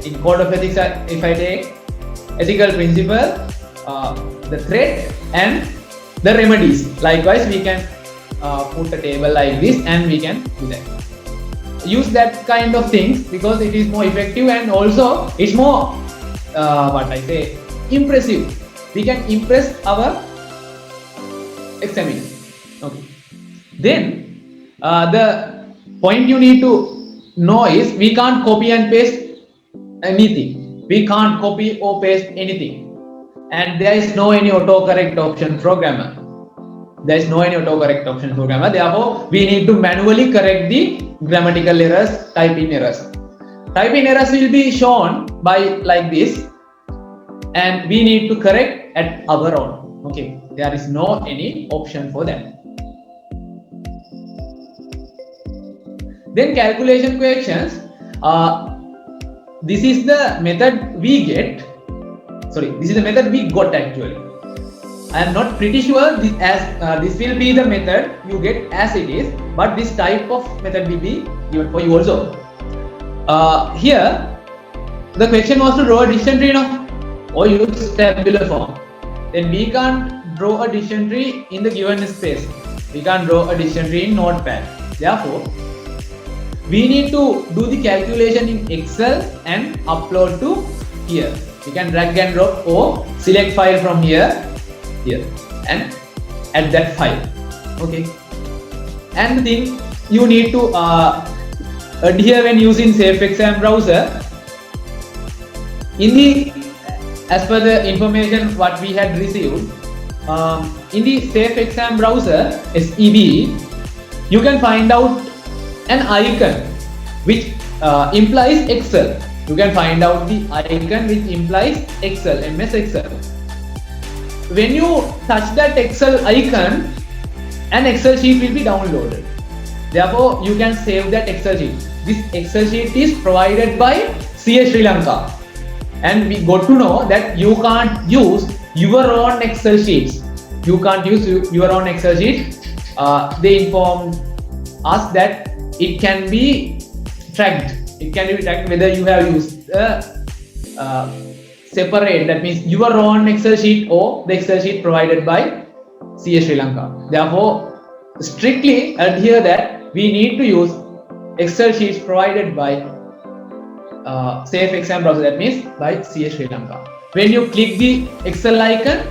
in code of ethics, if I take ethical principle, the threat and the remedies. Likewise, we can put a table like this and we can do that. Use that kind of things because it is more effective and also it's more impressive. We can impress our examiner. Okay. Then the point you need to know is we can't copy and paste anything. We can't copy or paste anything, and there is no any autocorrect option programmer. There is no any autocorrect option programmer. Therefore, we need to manually correct the grammatical errors, typing errors. Typing errors will be shown by like this, and we need to correct at our own. Okay, there is no any option for that. Then calculation questions. This is the method we get. Sorry, this is the method we got actually. I am not pretty sure this will be the method you get as it is, but this type of method will be given for you also. Here, the question was to draw a dictionary or use tabular form. Then we can't draw a dictionary in the given space. We can't draw a dictionary in Notepad. Therefore, we need to do the calculation in Excel and upload to here. You can drag and drop or select file from here and add that file. Okay. And the thing you need to adhere when using SafeExam browser. As per the information what we had received, in the SafeExam browser SEB, you can find out an icon which implies Excel. You can find out the icon which implies Excel, MS Excel. When you touch that Excel icon, an Excel sheet will be downloaded. Therefore, you can save that Excel sheet. This Excel sheet is provided by CS Sri Lanka. And we got to know that you can't use your own Excel sheets. You can't use your own Excel sheet. They informed us that it can be tracked. It can be tracked whether you have used separate, that means your own Excel sheet or the Excel sheet provided by CS Sri Lanka. Therefore, strictly adhere that we need to use Excel sheets provided by SafeExam browser, that means by CS Sri Lanka. When you click the Excel icon,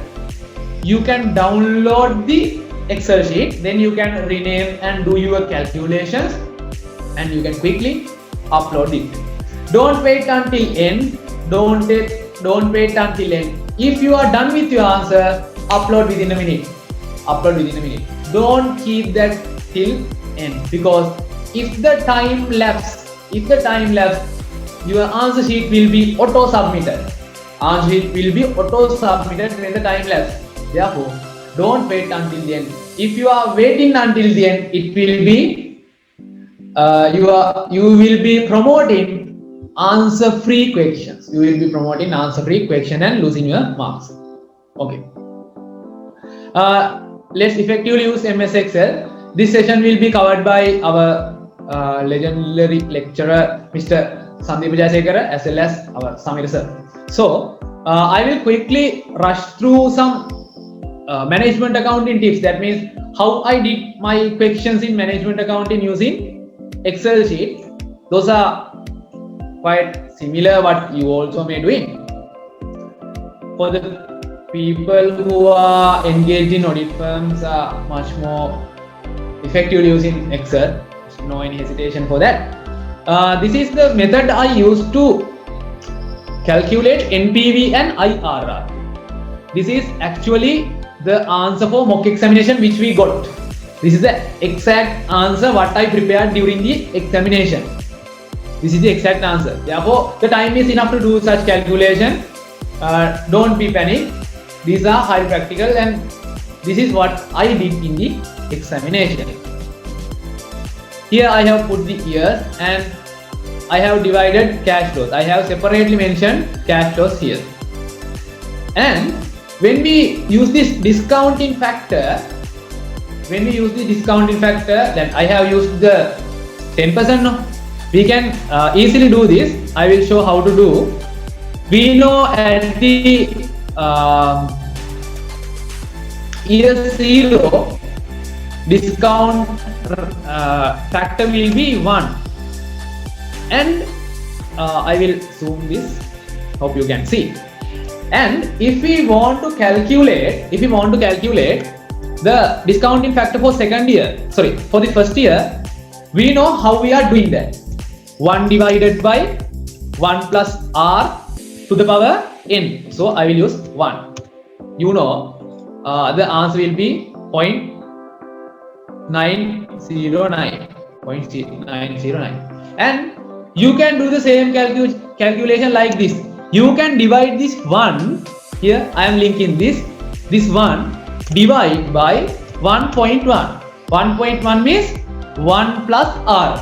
you can download the Excel sheet, then you can rename and do your calculations and you can quickly upload it. Don't wait until end. Don't wait until end. If you are done with your answer, upload within a minute. Upload within a minute. Don't keep that till end, because if the time lapse, your answer sheet will be auto submitted. Answer sheet will be auto submitted when the time lapse. Therefore, don't wait until the end. If you are waiting until the end, it will be you will be promoting answer-free questions. You will be promoting answer-free question and losing your marks. Okay. Let's effectively use MS Excel. This session will be covered by our legendary lecturer, Mr. Sandeep Jayasekara, as well as our Samir sir. So, I will quickly rush through some management accounting tips. That means how I did my questions in management accounting using Excel sheet. Those are quite similar what you also may doing. For the people who are engaged in audit firms are much more effective using Excel. No any hesitation for that. This is the method I used to calculate NPV and IRR. This is actually the answer for mock examination which we got. This is the exact answer what I prepared during the examination. This is the exact answer. Therefore, the time is enough to do such calculation. Don't be panic. These are highly practical, and this is what I did in the examination. Here I have put the years and I have divided cash flows. I have separately mentioned cash flows here. And when we use this discounting factor, then I have used the 10%. No? We can easily do this. I will show how to do. We know at the year 0, discount factor will be 1. And I will zoom this. Hope you can see. And if we want to calculate the discounting factor for for the first year, we know how we are doing that. 1 divided by 1 plus r to the power n. So I will use 1. You know, the answer will be 0.909. And you can do the same calculation like this. You can divide this 1, here I am linking this 1 divide by 1.1. 1.1 means 1 plus r.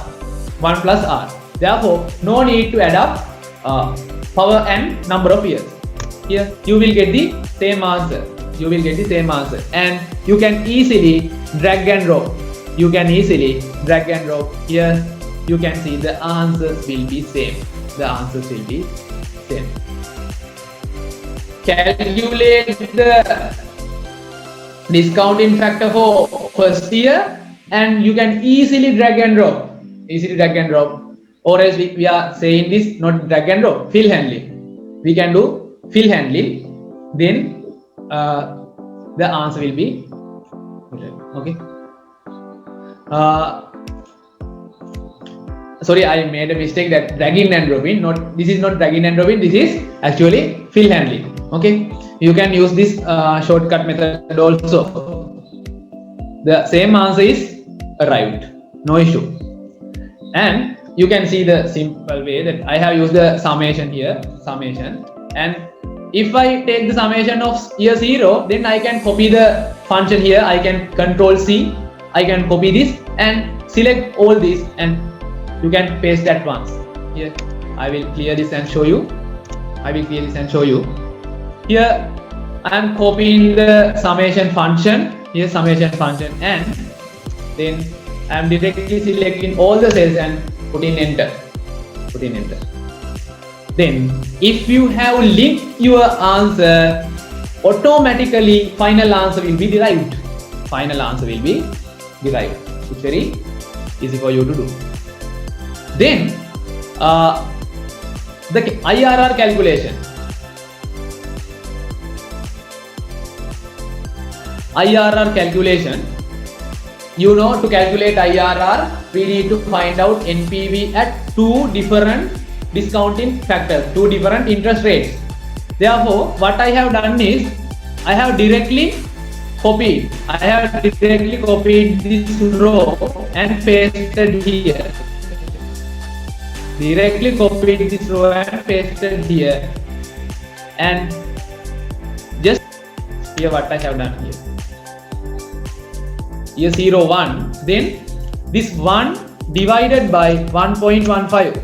Therefore, no need to add up power and number of years. Here you will get the same answer. And you can easily drag and drop. Here you can see the answers will be same. Calculate the discounting factor for first year, and you can easily drag and drop. Or else we are saying this, not drag and drop, fill handling. We can do fill handling, then the answer will be okay. Sorry, I made a mistake that dragging and dropping. This is not dragging and dropping. This is actually fill handling. Okay, you can use this shortcut method also. The same answer is arrived. No issue. And you can see the simple way that I have used the summation here. And if I take the summation of year 0, then I can copy the function here. I can Control C. I can copy this and select all this, and you can paste that once. Here I will clear this and show you. Here I am copying the summation function. And then I am directly selecting all the cells and putting enter. Then if you have linked your answer, automatically final answer will be derived. It's very easy for you to do. Then the IRR calculation. You know, to calculate IRR, we need to find out NPV at 2 different discounting factors, 2 different interest rates. Therefore, what I have done is I have directly copied this row and pasted here. And just here what I have done here. Year 0, 1, then this 1 divided by 1.15.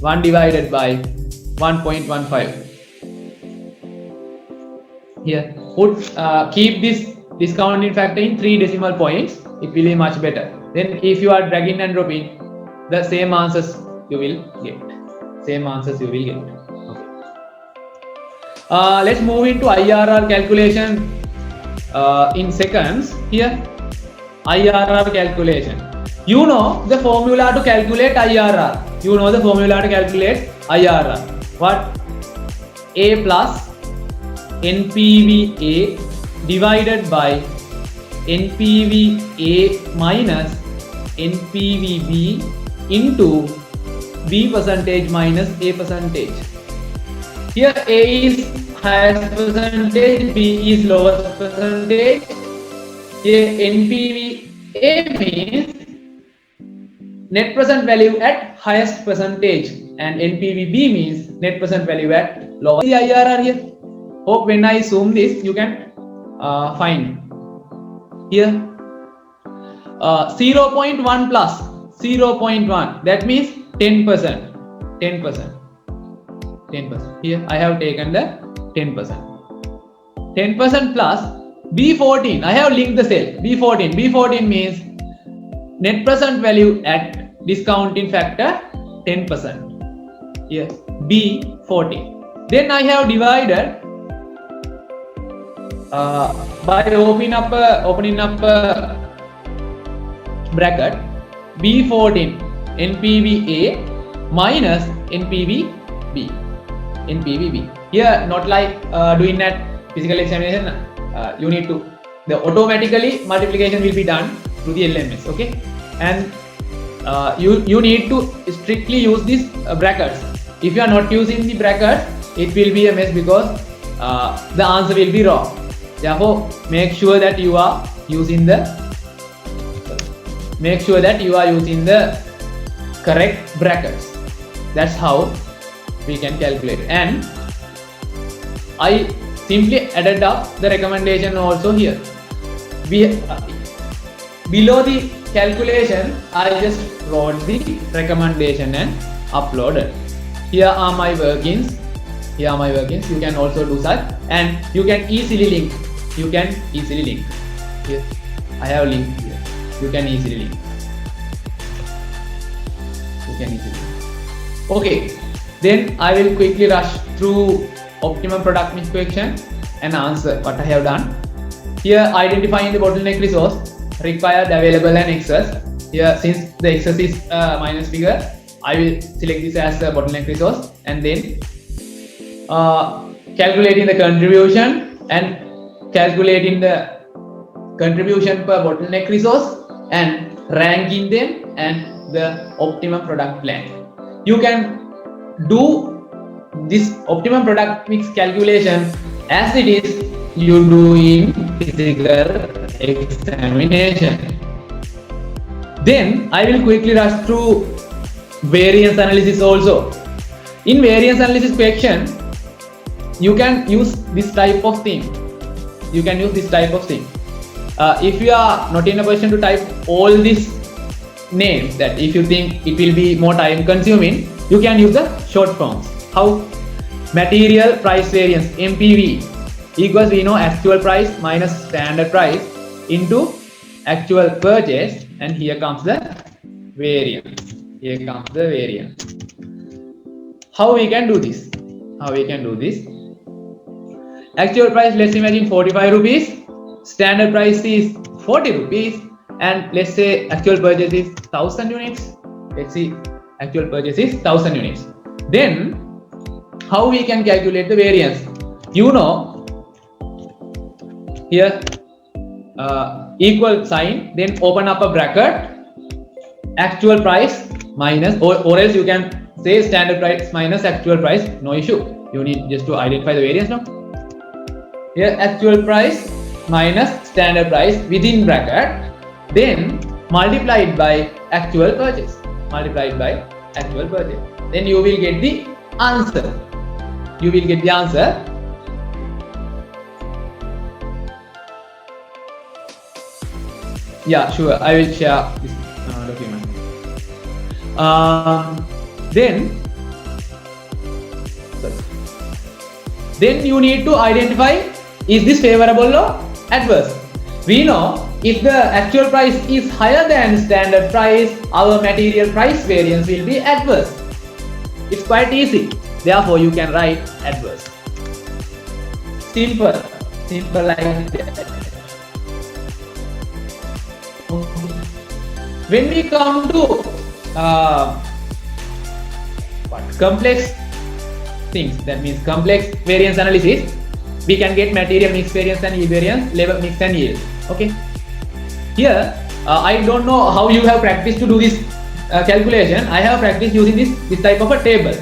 1 divided by 1.15. Here, keep this discounting factor in 3 decimal points. It will be much better. Then if you are dragging and dropping, the same answers you will get. Okay. Let's move into IRR calculation in seconds. Here, IRR calculation. You know the formula to calculate IRR. What? A plus NPV A divided by NPV A minus NPV B into B percentage minus A percentage. Here A is highest percentage, B is lowest percentage, Here NPVA means net present value at highest percentage, and NPVB means net present value at lowest. The IRR here. Hope when I zoom this, you can find here 0.1 plus 0.1. That means 10%. 10%. 10%. Here I have taken the 10%. 10% plus B14. I have linked the cell B14. B14 means net present value at discounting factor 10%. Here B14. Then I have divided by opening up a bracket B14 NPVA minus NPVB. Here not like doing that physical examination. You need to automatically multiplication will be done through the LMS. Okay, and you need to strictly use these brackets. If you are not using the brackets, it will be a mess because the answer will be wrong. Therefore, make sure that you are using the correct brackets. That's how we can calculate. And I simply added up the recommendation also here. Below the calculation, I just wrote the recommendation and uploaded. Here are my workings. You can also do such, and you can easily link. Here I have linked here. You can easily link. Okay, then I will quickly rush through optimum product mix question and answer what I have done. Here, identifying the bottleneck resource, required, available and excess. Here, since the excess is minus figure, I will select this as a bottleneck resource, and then calculating the contribution and calculating the contribution per bottleneck resource and ranking them and the optimum product plan. You can do this optimum product mix calculation as it is you do in physical examination. Then I will quickly rush through variance analysis also. In variance analysis question, you can use this type of thing. If you are not in a position to type all these names, that if you think it will be more time consuming, you can use the short forms. How? Material price variance, MPV, equals, we know, actual price minus standard price into actual purchase, and here comes the variance. How we can do this? Actual price, let's imagine 45 rupees, standard price is 40 rupees, and let's say actual purchase is 1000 units. Let's see, actual purchase is 1000 units. Then how we can calculate the variance? You know, here equal sign, then open up a bracket, actual price minus, or else you can say standard price minus actual price, no issue. You need just to identify the variance now. Here then price minus standard price within bracket, then multiplied by actual purchase. Then you will get the answer. Yeah, sure. I will share this document. Then you need to identify, is this favorable or adverse? We know if the actual price is higher than standard price, our material price variance will be adverse. It's quite easy. Therefore, you can write adverse. Simple like that. When we come to complex things, that means complex variance analysis, we can get material mix variance and yield variance, labor mix and yield. Okay. Here, I don't know how you have practiced to do this calculation. I have practiced using this type of a table.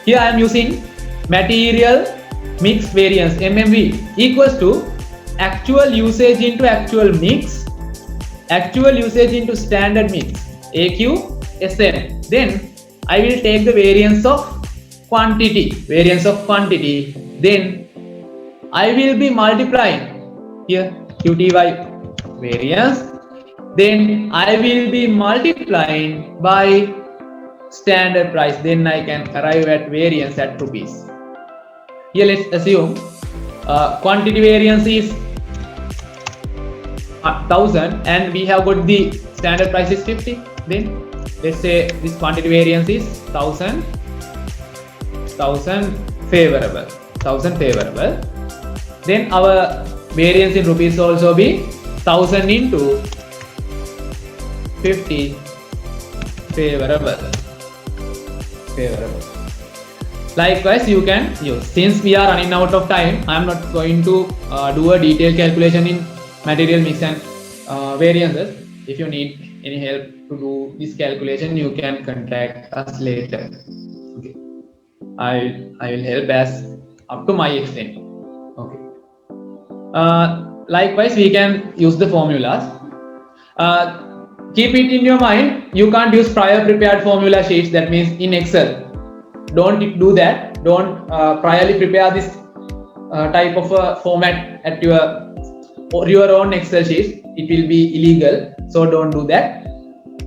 Here I am using material mix variance, MMV, equals to actual usage into actual mix, actual usage into standard mix, AQ, SN. Then I will take the variance of quantity, then I will be multiplying here QTY variance, then I will be multiplying by standard price, then I can arrive at variance at rupees. Here let's assume quantity variance is 1000 and we have got the standard price is 50. Then let's say this quantity variance is 1000 favorable. Then our variance in rupees also be 1000 into 50 favorable. Likewise, you can use. Since we are running out of time, I am not going to do a detailed calculation in material mix and variances. If you need any help to do this calculation, you can contact us later. Okay, I will help as up to my extent. Okay. Likewise, we can use the formulas. Keep it in your mind. You can't use prior prepared formula sheets. That means in Excel. Don't do that. Don't priorly prepare this type of a format at your own Excel sheet. It will be illegal. So don't do that.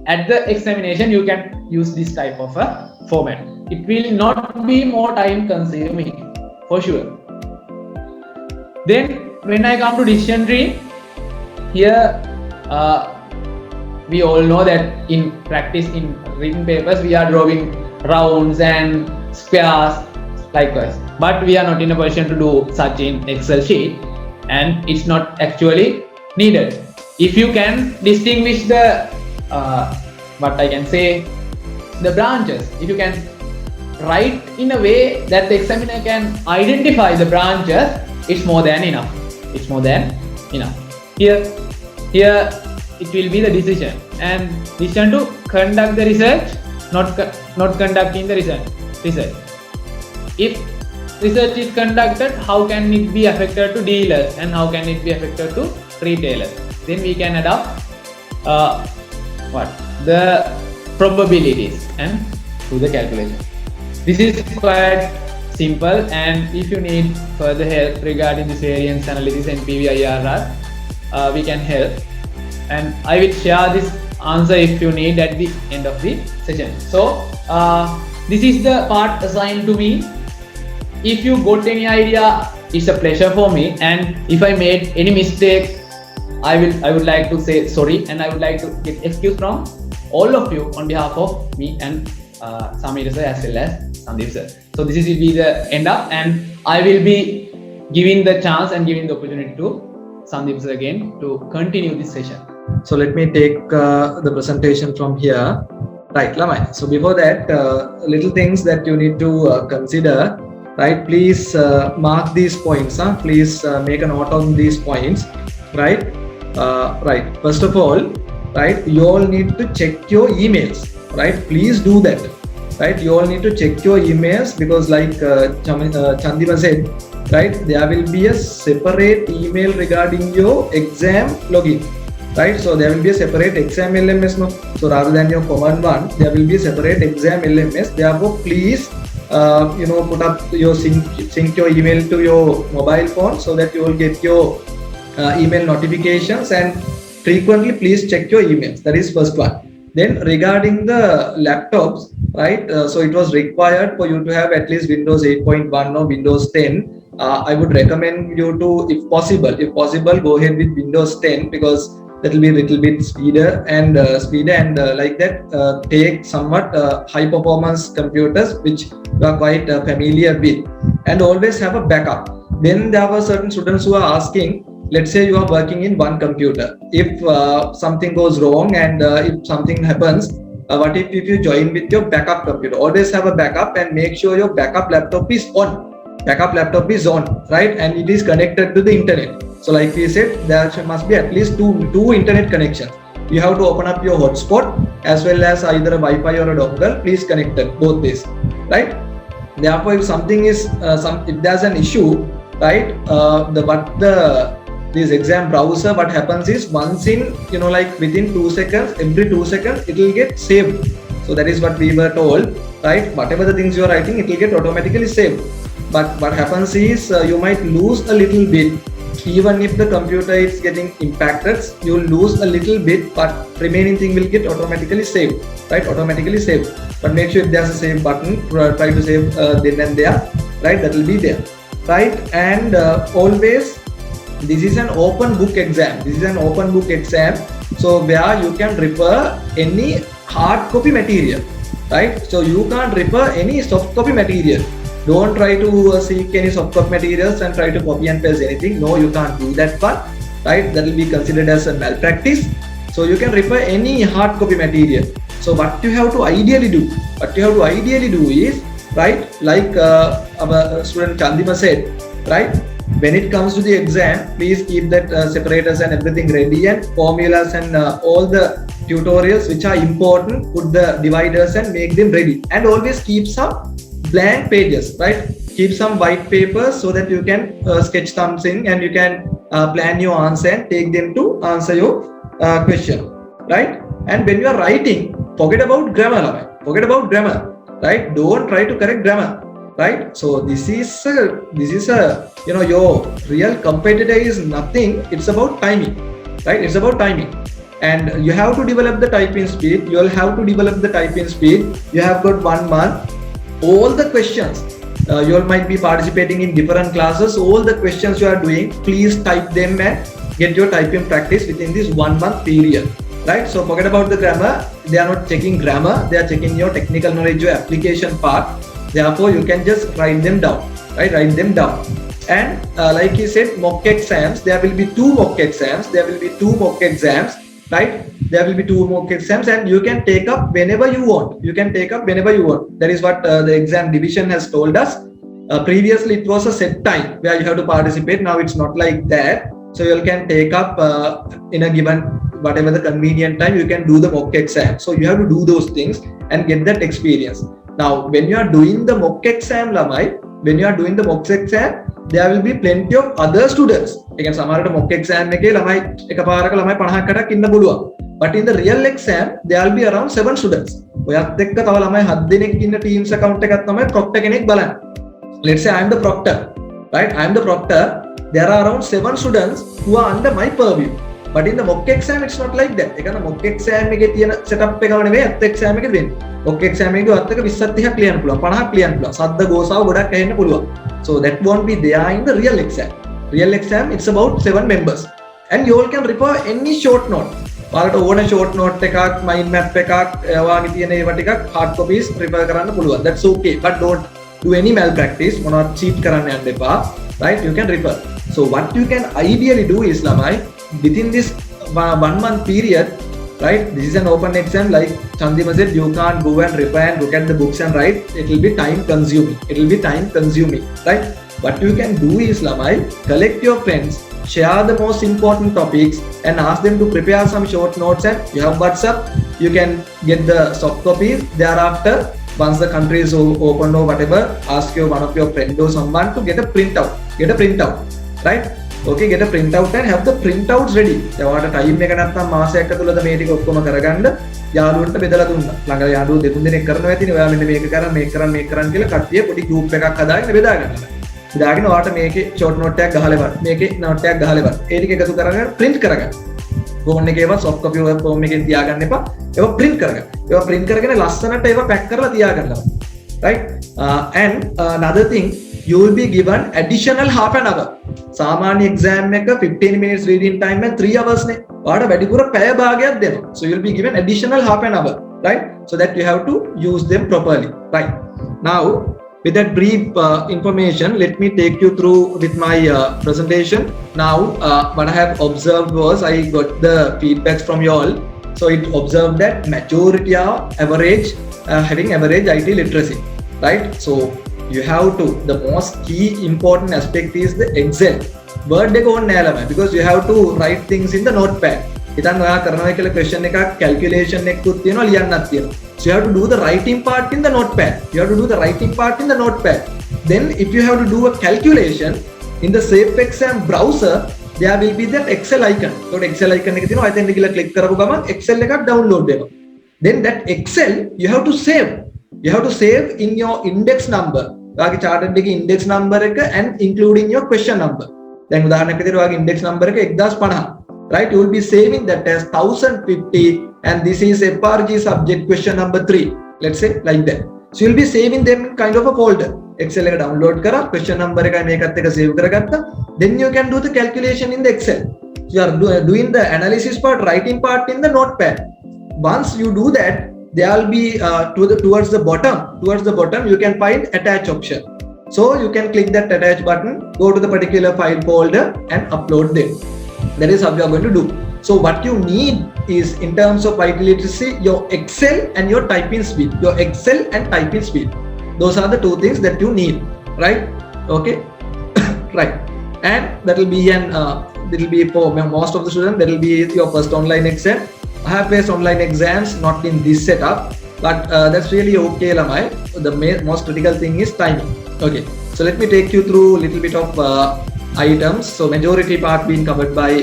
At the examination, you can use this type of a format. It will not be more time consuming for sure. Then when I come to decision tree, here we all know that in practice in written papers we are drawing rounds and squares likewise, but we are not in a position to do such in Excel sheet and it's not actually needed. If you can distinguish the what I can say, the branches, if you can write in a way that the examiner can identify the branches, it's more than enough. Here it will be the decision, and decision to conduct the research, not conducting the research. If research is conducted, how can it be affected to dealers and how can it be affected to retailers? Then we can adopt the probabilities and do the calculation. This is quite simple, and if you need further help regarding this variance analysis and PVIRR, we can help, and I will share this answer if you need at the end of the session. So this is the part assigned to me. If you got any idea, it's a pleasure for me, and if I made any mistake, I would like to say sorry, and I would like to get excuse from all of you on behalf of me and Samir sir as well as Sandeep sir. So this will be the end up, and I will be giving the chance and giving the opportunity to Sandeep sir again to continue this session. So let me take the presentation from here. Right, Lamai. So before that, little things that you need to consider. Right, please mark these points. Please make a note on these points. Right. Right. First of all, right, you all need to check your emails. Right. Please do that. Right. You all need to check your emails, because like Chandiva said, right, there will be a separate email regarding your exam login. Right, so there will be a separate exam LMS. No? So rather than your common one, there will be a separate exam LMS. Therefore, please put up your sync your email to your mobile phone so that you will get your email notifications, and frequently please check your emails. That is first one. Then regarding the laptops, right, so it was required for you to have at least Windows 8.1 or Windows 10. I would recommend you to, if possible, go ahead with Windows 10, because that will be a little bit speeder and like that, take somewhat high performance computers which you are quite familiar with, and always have a backup. Then there were certain students who are asking, let's say you are working in one computer, if something goes wrong and if something happens, what if you join with your backup computer? Always have a backup and make sure your backup laptop is on. Right, and it is connected to the internet. So like we said, there must be at least two internet connections. You have to open up your hotspot as well as either a Wi-Fi or a dongle. Please connect them, both this, right? Therefore, if something is if there's an issue, right, the this exam browser, what happens is once in, like within 2 seconds, every 2 seconds, it will get saved. So that is what we were told, right? Whatever the things you are writing, it will get automatically saved. But what happens is you might lose a little bit. Even if the computer is getting impacted, you will lose a little bit, but remaining thing will get automatically saved, right? Automatically saved. But make sure if there's a save button, try to save then and there, right? That will be there, right? And always, this is an open book exam. This is an open book exam. So where you can refer any hard copy material, right? So you can't refer any soft copy material. Don't try to seek any soft copy materials and try to copy and paste anything. No, you can't do that one, right? That will be considered as a malpractice. So you can refer any hard copy material. So what you have to ideally do? Is, right? Like our student Chandima said, right? When it comes to the exam, please keep that separators and everything ready, and formulas and all the tutorials which are important, put the dividers and make them ready. And always keep some blank pages, right? Keep some white papers so that you can sketch something and you can plan your answer and take them to answer your question, right? And when you are writing, forget about grammar, right? Don't try to correct grammar, right? So this is your real competitor is nothing. It's about timing, right? It's about timing. And you have to develop the typing speed. You have got 1 month. All the questions, you all might be participating in different classes. All the questions you are doing, please type them and get your typing practice within this 1 month period, right? So forget about the grammar. They are not checking grammar. They are checking your technical knowledge, your application part. Therefore, you can just write them down, right? And like he said, mock exams, there will be 2 mock exams. Right? There will be 2 mock exams, and you can take up whenever you want. That is what the exam division has told us. Previously, it was a set time where you have to participate. Now it's not like that. So you can take up in a given, whatever the convenient time, you can do the mock exam. So you have to do those things and get that experience. Now, when you are doing the mock exam, there will be plenty of other students. Again, සමහරට mock exam එකේ ළමයි එකපාරක ළමයි 50කටක් ඉන්න පුළුවන්. But in the real exam, there will be around 7 students. ඔයත් එක්ක තව ළමයි 7 දෙනෙක් ඉන්න teams account එකක් තමයි proctor කෙනෙක් බලන්නේ. Let's say I am the proctor, right? There are around 7 students who are under my purview. But in the mock exam, it's not like that. ඒ කියන්නේ mock exam එකේ තියෙන setup එකම නෙවෙයි අත් exam එකේ වෙන්නේ. mock exam එකේ අත් එක 20ක් 30ක් ලියන්න පුළුවන්, 50ක් ලියන්න පුළුවන්. සද්ද ගෝසාව ගොඩක් ඇහෙන්න පුළුවන්. So that won't be there in the real exam. Real exam, it's about 7 members. And you all can refer any short note. ඔයාලට ඕන short note එකක්, mind map එකක්, ඔයාගේ තියෙන ඒවා ටිකක් hard copies refer කරන්න පුළුවන්. That's okay. But don't do any malpractice. මොනවත් cheat කරන්න යන්න එපා. Right? You can refer. So what you can ideally do is lamai, within this 1 month period, right? This is an open exam, like Chandima said, you can't go and refer and look at the books and write. It will be time consuming, right? What you can do is lamai, collect your friends, share the most important topics and ask them to prepare some short notes, and you have WhatsApp, you can get the soft copies. Thereafter, once the country is open or whatever, ask one of your friend or someone to get a printout, right? Okay, get a printout and have the printouts ready. ඔයාලට time එක නැත්නම් මාසයක් ඇතුළත මේ ටික ඔක්කොම කරගන්න යාළුවන්ට බෙදලා දුන්නා. ළඟ යාළුවෝ දෙතුන් දෙනෙක් කරනවා ඇතිනේ. ඔයා මෙන්න මේක කරන් කියලා කට්ටිය පොඩි group එකක් හදාගෙන බෙදා ගන්නවා. බෙදාගෙන ඔයාලට මේකේ short note එකක් ගහලා ඉවර. මේකේ note එකක් ගහලා ඉවර. ඒ ටික එකතු කරගෙන print කරගන්න. phone එකේවත් soft copy form එකෙන් තියාගන්න එපා. ඒවා print කරගන්න. ඒවා print කරගෙන ලස්සනට ඒවා pack කරලා තියාගන්න. Right? And another thing, you will be given additional half an hour. සාමාන්‍ය exam එක 15 minutes reading time and 3 hours නේ. ඔයාලට වැඩිපුර පැය භාගයක් දෙනවා. So you will be given additional half an hour, right? So that you have to use them properly, right? Now, with that brief information, let me take you through with my presentation. Now, what I have observed was, I got the feedbacks from you all. So it observed that majority are having average IT literacy, right? So you have to, the most key important aspect is the Excel. Word එක ඕනේ නෑ ළමයි, because you have to write things in the notepad. ඉතින් ඔයා කරනවා කියලා question එකක් calculation එකකුත් තියෙනවා ලියන්නත් තියෙනවා. So you have to do the writing part in the notepad. Then if you have to do a calculation in the Safe Exam browser, there will be that Excel icon. So Excel icon එක තියෙනවා. එතෙන්ද කියලා click කරපු ගමන් Excel එකක් download වෙනවා. Then that Excel you have to save. You have to save in your index number. ඔයාගේ charted එකේ index number එක and including your question number. දැන් උදාහරණයක් විදිහට ඔයාගේ index number එක 1050. Right? You will be saving that as 1050 and this is FRG subject question number 3. Let's say like that. So you will be saving them in kind of a folder. Excel එක download කරා, question number එකයි මේකත් එක save කරගත්තා. Then you can do the calculation in the Excel. You are doing the analysis part, writing part in the notepad. Once you do that, there will be towards the bottom you can find attach option. So you can click that attach button, go to the particular file folder and upload them. That is how you are going to do. So what you need is, in terms of IT literacy, your Excel and your typing speed. Your Excel and typing speed. Those are the two things that you need, right? Okay, right. And that will be for most of the students. That will be your first online exam. I have faced online exams not in this setup, but that's really okay, Lamai. The most critical thing is timing. Okay, so let me take you through a little bit of items. So majority part being covered by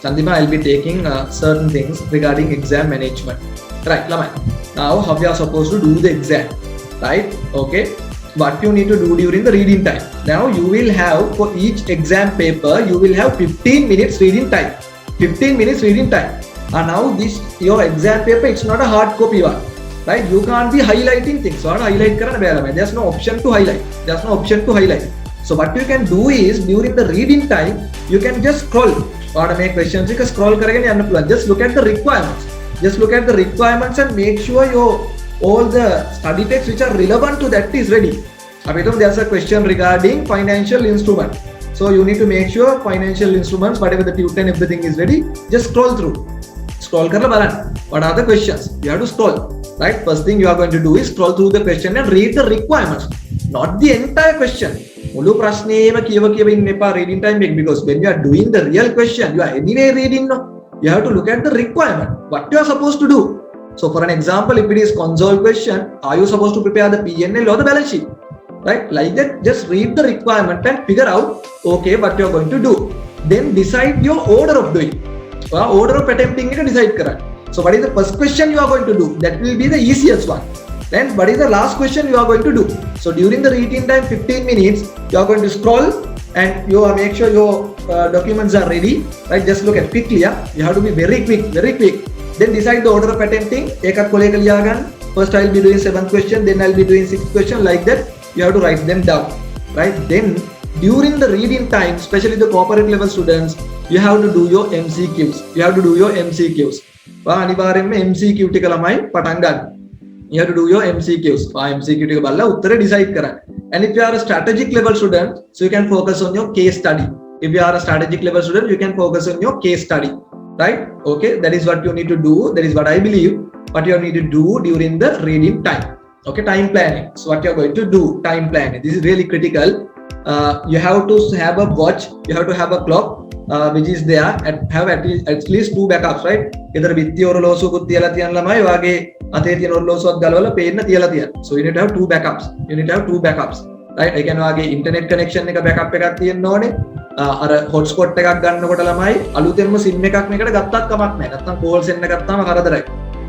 Chandima. I'll be taking certain things regarding exam management. Right, Lamai. Now, how we are supposed to do the exam? Right? Okay. What you need to do during the reading time. Now you will have, for each exam paper, you will have 15 minutes reading time. 15 minutes reading time. And now your exam paper, it's not a hard copy one. Right? You can't be highlighting things. So highlight there's no option to highlight. So what you can do is, during the reading time, you can just scroll. Or make questions, you can scroll. Just look at the requirements. And make sure all the study texts which are relevant to that is ready. There's a question regarding financial instrument. So you need to make sure financial instruments, whatever the tutor and everything is ready, just scroll through. What are the questions? You have to scroll. Right? First thing you are going to do is scroll through the question and read the requirements. Not the entire question. Reading time, because when you are doing the real question, you are anyway reading. No? You have to look at the requirement. What you are supposed to do. So for an example, if it is console question, are you supposed to prepare the P&L or the balance sheet? Right? Like that, just read the requirement and figure out, okay, what you are going to do. Then decide your order of doing. Order of attempting it, decide correct. So what is the first question you are going to do? That will be the easiest one. Then what is the last question you are going to do? So during the reading time, 15 minutes, you are going to scroll and you are make sure your documents are ready. Right? Just look at quickly. Yeah? You have to be very quick. Then decide the order of attempting. First I will be doing 7th question, then I will be doing 6th question, like that. You have to write them down. Right? Then during the reading time, especially the corporate level students, you have to do your MCQs. You have to do your MCQs. MCQ You have to do your MCQs. MCQ decide. And if you are a strategic level student, so you can focus on your case study. If you are a strategic level student, you can focus on your case study. Right? Okay, that is what you need to do. That is what I believe. What you need to do during the reading time. Okay, time planning. So what you are going to do, time planning. This is really critical. You have to have a watch. You have to have a clock, which is there. And have at least 2 backups, right? Either bitti or losu kuttiyala tiyan lamai wage athe tiyan or losu galwala peenna tiyala tiyan. So you need to have 2 backups. Right? I can wage internet connection එක backup එකක් තියෙන්න ඕනේ. අර hotspot එකක් ගන්නකොට ළමයි අලුතෙන්ම sim එකක් මේකට ගත්තත් කමක් නැහැ. නැත්තම් calls එන්න ගත්තාම කරදරයි.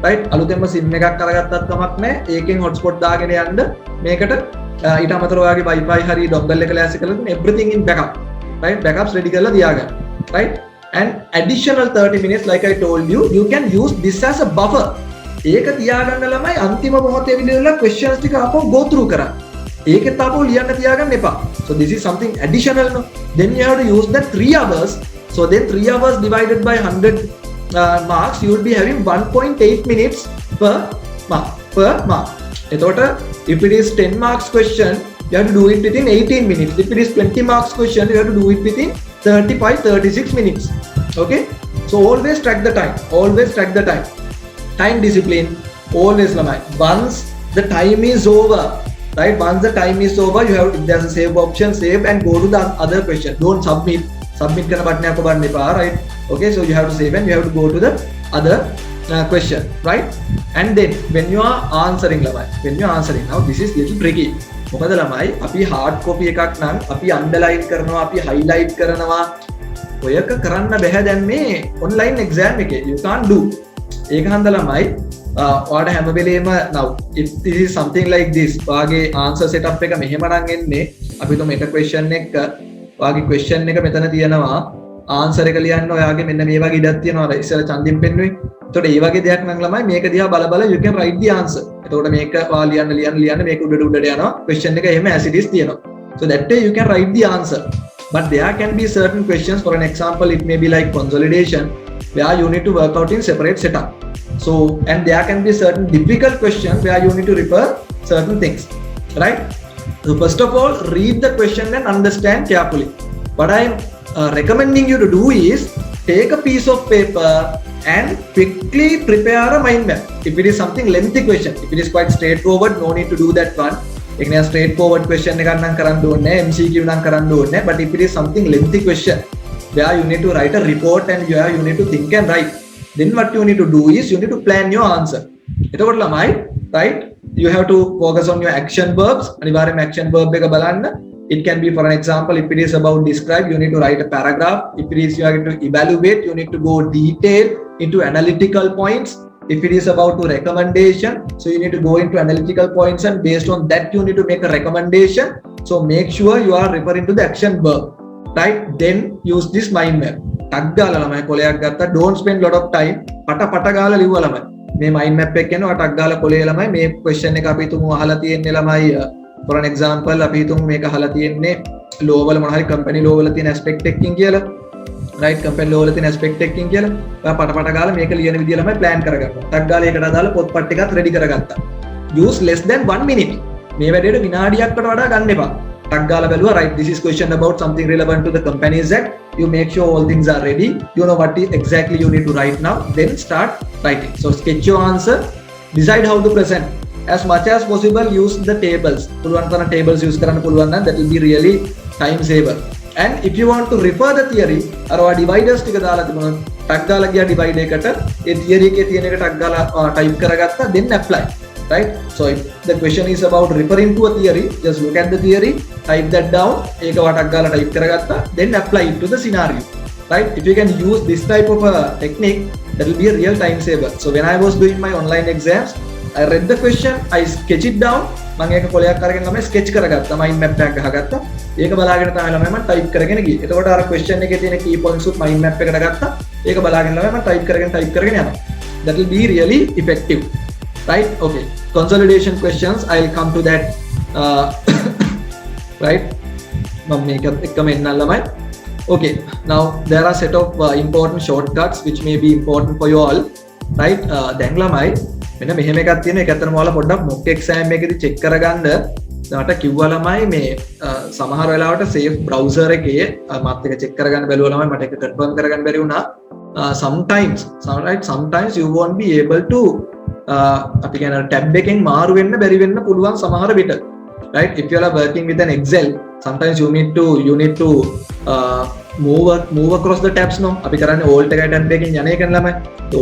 Right? අලුතෙන්ම sim එකක් කරගත්තත් කමක් නැහැ. ඒකෙන් hotspot දාගෙන යන්න මේකට ඊට අමතරව ඔයාගේ wifi හරි dongle එක ලෑස්ති කරලා තියෙන everything in backup. Right? Backups ready කරලා තියාගන්න. Right? And additional 30 minutes, like I told you, you can use this as a buffer. ඒක තියාගන්න ළමයි අන්තිම මොහොතේ විදිහට questions ටික ආපහු go through කරන්න. ඒකෙත් ආපහු ලියන්න තියාගන්න එපා. So this is something additional, no? Then you have to use that 3 hours. So then 3 hours divided by 100 marks, you will be having 1.8 minutes per mark. If it is 10 marks question, you have to do it within 18 minutes. If it is 20 marks question, you have to do it within 35-36 minutes. Okay? So always track the time. Time discipline. Always, lamai. Once the time is over, right? Once the time is over, you have, if there's a save option, save and go to the other question. Don't submit. Submit karna button aapko banne pa, right? Okay, so you have to save and you have to go to the other question, right? And then when you are answering, lamai, now this is little tricky. මොකද ළමයි අපි hard copy එකක් නම් අපි underline කරනවා, අපි highlight කරනවා, ඔයක කරන්න බැහැ දැන් මේ online exam එකේ. You can't do. ඒක හන්දා ළමයි ඔයාට හැම වෙලේම now if this is something like this ඔයාගේ answer setup එක මෙහෙම නම් එන්නේ අපි තුම එක question එක ඔයාගේ question එක මෙතන තියෙනවා answer එක ලියන්න ඔයාගේ මෙන්න මේ වගේ ඉඩක් තියෙනවා ඉස්සෙල්ලා ඡන්දින් පෙන්නුවේ. එතකොට මේ වගේ දෙයක් නම් ළමයි මේක දිහා බල බල you can write the answer. එතකොට මේක ඔයා ලියන්න මේක උඩට යනවා question එක එහෙම as it is තියෙනවා. So that way you can write the answer. But there can be certain questions, for an example it may be like consolidation where you need to work out in separate setup. So and there can be certain difficult questions where you need to refer certain things, right? So first of all, read the question and understand carefully. What I am recommending you to do is take a piece of paper and quickly prepare a mind map. If it is something lengthy question, if it is quite straightforward, no need to do that one. Ek ne straightforward question එක නම් කරන්න ඕනේ MCQ නම් කරන්න ඕනේ. But if it is something lengthy question where you need to write a report and where you need to think and write, then what you need to do is you need to plan your answer. එතකොට ළමයි, right? You have to focus on your action verbs. අනිවාර්යයෙන්ම action verb එක බලන්න. It can be, for an example, if it is about describe, you need to write a paragraph. If it is you are going to evaluate, you need to go detail into analytical points. If it is about to recommendation, so you need to go into analytical points and based on that you need to make a recommendation. So make sure you are referring to the action verb, right? Then use this mind map. ටක් ගාලා ළමයි කොලයක් ගත්තා, don't spend lot of time පට ගාලා ලිව්වා ළමයි. මේ mind map එක කියනවා ටක් ගාලා කොලේ ළමයි මේ question එක අපි තුමු අහලා තියෙන්නේ ළමයි for an example අපි හිතමු මේක අහලා තියෙන්නේ law වල මොන හරි company law වල තියෙන aspect එකකින් කියලා, right? company law වල තියෙන aspect එකකින් කියලා ඔයා පට ගාලා මේක ලියන විදිය ළමයි plan කරගන්නවා. ටක් ගාලා ඒකට අදාළ පොත්පත් ටිකත් ready කරගත්තා. use less than 1 minute. මේ වැඩේට විනාඩියක්කට වඩා ගන්න එපා. ටක් ගාලා බැලුවා, right? this is question about something relevant to the Companies Act. You make sure all things are ready. You know what exactly you need to write now. Then start writing. So sketch your answer. Decide how to present. As much as possible, use the tables. පුළුවන් තරම් tables use කරන්න පුළුවන් නම් that will be really time saver. And if you want to refer the theory, අර ඔය dividers ටික දාලා තිබුණා. ටක් ගාලා ගියා divide එකට. ඒ theory එකේ තියෙන එක ටක් ගාලා type කරගත්තා. Then apply. Right? So if the question is about referring to a theory, just look at the theory, type that down, ඒක වටක් ගාලා type කරගත්තා, then apply it to the scenario. Right? If you can use this type of a technique, that will be a real time saver. So when I was doing my online exams, I read the question, I sketch it down, මම ඒක කොලයක් අරගෙන ළමයි sketch කරගත්තා, mind map එකක් ගහගත්තා. ඒක බලාගෙන තමයි ළමයි මම type කරගෙන ගියේ. එතකොට අර question එකේ තියෙන key points උත් mind map එකට ගත්තා. ඒක බලාගෙන ළමයි මම type කරගෙන යනවා. That will be really effective. Right? Okay. Consolidation questions, I'll come to that. Right? Okay. Now there are set of important shortcuts which may be important for you all. Right? දැන් ළමයි මෙන්න මෙහෙම එකක් තියෙනවා. ඒක අතරම ඔයාලා පොඩ්ඩක් mock exam එකේදී check කරගන්න. මට කිව්වා ළමයි මේ සමහර වෙලාවට safe browser එකේ මාත් එක check කරගන්න බැලුවා ළමයි මට ඒක confirm කරගන්න බැරි වුණා. Sometimes you won't be able to අපි කියන tab එකෙන් මාරු වෙන්න බැරි වෙන්න පුළුවන් සමහර විට. Right? If you are working with an Excel, sometimes you need to move across the tabs. No, අපි කරන්නේ alt එකයි tab එකකින් යන එක ළමයි.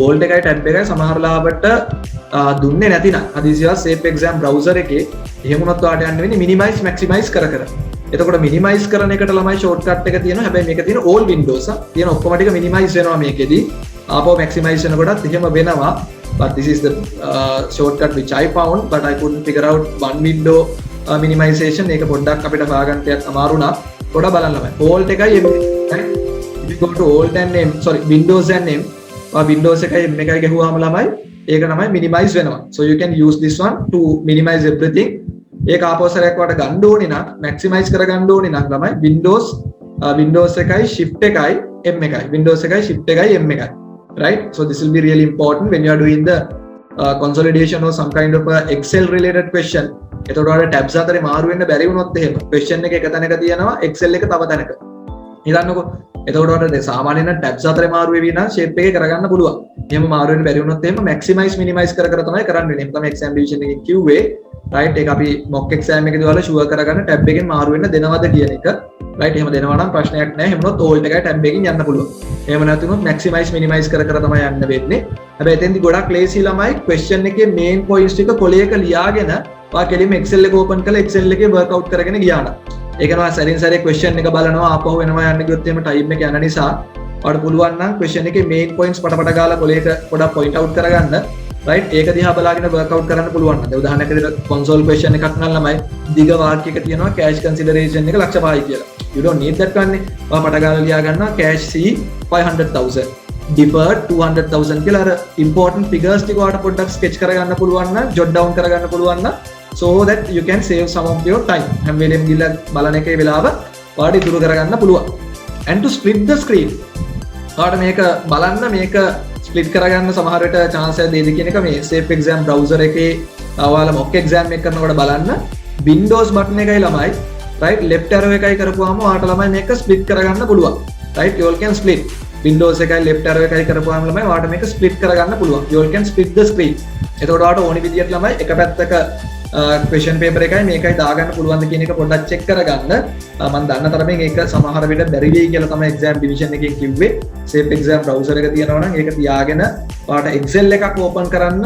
alt එකයි tab එකයි සමහර ලාවට දුන්නේ නැතිනම් හදිසියව safe exam browser එකේ එහෙම වුණොත් ඔයාලට යන්න වෙන්නේ minimize maximize කර. එතකොට minimize කරන එකට ළමයි shortcut එක තියෙනවා. හැබැයි මේක තියෙන all windows තියෙන ඔක්කොම ටික minimize වෙනවා මේකෙදී. ආපහු maximize වෙනකොටත් එහෙම වෙනවා. But this is the shortcut which I found, but I couldn't figure out one window minimization. ඒක පොඩ්ඩක් අපිට හොයාගන්න ටිකක් අමාරු නා. පොඩ්ඩක් බලන්න ළමයි. alt එකයි m. If you go to alt and m, sorry, windows and m, windows එකයි m එකයි ගහුවාම ළමයි ඒක තමයි minimize වෙනවා. So you can use this one to minimize everything. ඒක ආපස්සරයක් වට ගන්න ඕනේ නම් maximize කරගන්න ඕනේ නම් ළමයි windows එකයි shift එකයි m එකයි. windows එකයි shift එකයි m එකයි. Right? So this will be really important when you are doing the consolidation or some kind of a Excel related question. එතකොට ඔයාලට tabs අතරේ මාරු වෙන්න බැරි වුණොත් එහෙම question එක තැනක තියෙනවා, Excel එක තව තැනක. හිතන්නකෝ. එතකොට ඔයාලට සාමාන්‍යයෙන් tabs අතරේ මාරු වෙවි නම් shape එකේ කරගන්න පුළුවන්. එහෙම මාරු වෙන්න බැරි වුණොත් එහෙම maximize minimize කර තමයි කරන්න වෙන්නේ. එහෙනම් තමයි exam division එකේ QA, right? ඒක අපි mock exam එකේදී ඔයාලා sure කරගන්න tab එකෙන් මාරු වෙන්න දෙනවද කියන එක. right? එහෙම දෙනවා නම් ප්‍රශ්නයක් නැහැ. එහෙම වුණොත් alt එකයි tab එකකින් යන්න පුළුවන්. එහෙම නැතුනොත් maximize minimize කර තමයි යන්න වෙන්නේ. හැබැයි එතෙන්දී ගොඩක් ලේසි ළමයි question එකේ main points ටික කොලයක ලියාගෙන ඔයා කෙලින්ම Excel එක open කරලා Excel එකේ workout කරගෙන ගියා නම් ඒකනවා සැරින් සැරේ question එක බලනවා ආපහු වෙනවා යන්න ගියොත් එහෙම time එක යන නිසා ඔයාලට පුළුවන් නම් question එකේ main points පටපට ගාලා කොලේක පොඩක් point out කරගන්න right ඒක දිහා බලාගෙන work out කරන්න පුළුවන් නම් දැන් උදාහරණයක් විදිහට console question එකක් නම් ළමයි දිග වාක්‍යයක තියෙනවා cash consideration එක ලක්ෂ 5යි කියලා you don't need that one නේ ඔයා පට ගාලා ලියා ගන්නවා cash C 500,000 deferred 200,000 කියලා අර important figures ටික ඔයාලට පොඩ්ඩක් sketch කරගන්න පුළුවන් නම් jot down කරගන්න පුළුවන් නම් so that you can save some of your time හැම වෙලෙම ගිහලා බලන එකේ වෙලාව ඔයාලට ඉතුරු කරගන්න පුළුවන් and to split the screen ඔයාලට මේක බලන්න මේක ස්ප්ලිට් කරගන්න සමහර විට chance එක දෙයිද කියන එක මේ safe exam browser එකේ ඔයාලා mock exam එක කරනකොට බලන්න windows button එකයි ළමයි right left arrow එකයි කරපුවාම ඔයාලට ළමයි මේක split කරගන්න පුළුවන් right you all can split windows එකයි left arrow එකයි කරපුවාම ළමයි ඔයාලට මේක split කරගන්න පුළුවන් you all can split the screen එතකොට ඔයාලට ඕනි විදියට ළමයි එක පැත්තක question paper එකයි මේකයි දාගන්න පුළුවන්ද කියන එක පොඩ්ඩක් check කරගන්න මම දන්න තරමින් ඒක සමහර විට බැරි වෙයි කියලා තමයි exam division එකෙන් කිව්වේ safe exam browser එක තියෙනවා නම් ඒක තියාගෙන ඔයාලට excel එකක් open කරන්න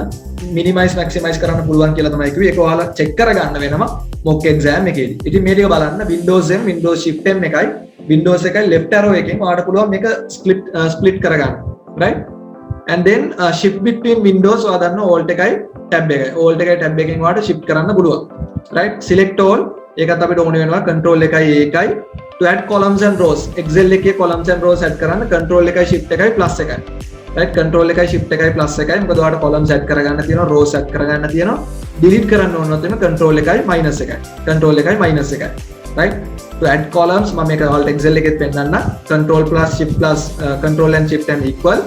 minimize maximize කරන්න පුළුවන් කියලා තමයි කිව්වේ ඒක ඔයාලා check කරගන්න වෙනවා mock exam එකේදී ඉතින් මේ ටික බලන්න windows m windows shift m එකයි windows එකයි left arrow එකෙන් ඔයාලට පුළුවන් මේක split කරගන්න right and then shift between windows ඔයා දන්න alt එකයි tab එකයි alt එකයි tab එකෙන් ඔයාලට shift කරන්න පුළුවන් right select all ඒකත් අපිට ඕනේ වෙනවා control එකයි ඒකයි to add columns and rows excel එකේ columns and rows add කරන්න control එකයි shift එකයි plus එකයි right control එකයි shift එකයි plus එකයි මොකද ඔයාලට columns add කරගන්න තියෙනවා rows add කරගන්න තියෙනවා delete කරන්න ඕන නැත්නම් control එකයි minus එකයි control එකයි minus එකයි right to add columns මම මේක ඔයාලට excel එකෙත් පෙන්නන්න control plus shift plus control and shift and equal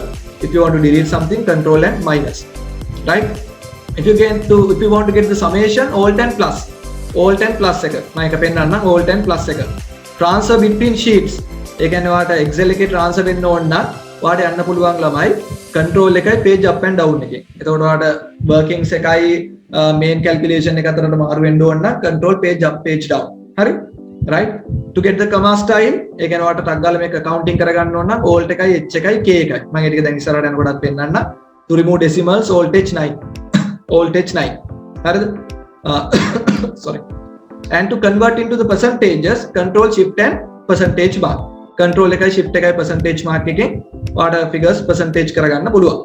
if you want to delete something control and minus right if you want to get the summation alt and plus එක මම එක පෙන්නන්නම් alt and plus එක transfer between sheets ඒ කියන්නේ ඔයාලට excel එකේ transfer වෙන්න ඕන නම් ඔයාලට යන්න පුළුවන් ළමයි control එකයි page up and down එකෙන් එතකොට ඔයාලට workings එකයි main calculation එක අතරට මාරු වෙන්න ඕන නම් control page up page down හරි right to get the comma style ඒ කියන්නේ ඔයාලට ටක් ගාලා මේක counting කරගන්න ඕන නම් alt එකයි h එකයි k එකයි මම ඒ ටික දැන් ඉස්සරහට යනකොටත් පෙන්නන්න to remove decimals alt h9 හරිද sorry and to convert into the percentages control shift and percentage mark control එකයි shift එකයි percentage mark එකෙන් ඔයාලට figures percentage කරගන්න පුළුවන්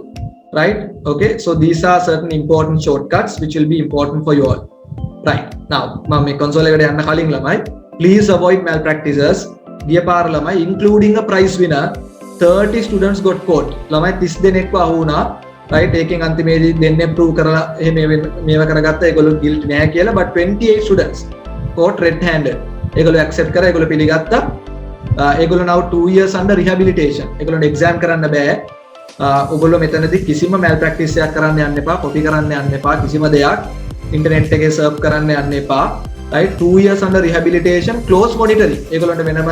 right okay so these are certain important shortcuts which will be important for you all right now මම මේ console එකට යන්න කලින් ළමයි please avoid malpractices ගිය පාර ළමයි including a prize winner 30 students got caught ළමයි 30 දෙනෙක්ව අහු වුණා right ඒකෙන් අන්තිමේදී දෙන්නේ prove කරලා එහෙම මේව කරගත්තා ඒගොල්ලෝ guilty නෑ කියලා but 28 students caught red handed ඒගොල්ලෝ accept කරා ඒගොල්ලෝ පිළිගත්තා ඒගොල්ලෝ now 2 years under rehabilitation ඒගොල්ලෝ exam කරන්න බෑ ඔයගොල්ලෝ මෙතනදී කිසිම malpractice එකක් කරන්න යන්න එපා copy කරන්න යන්න එපා කිසිම දෙයක් internet එකේ serve කරන්න යන්න එපා right 2 years under rehabilitation close monitoring ඒගොල්ලන්ට වෙනම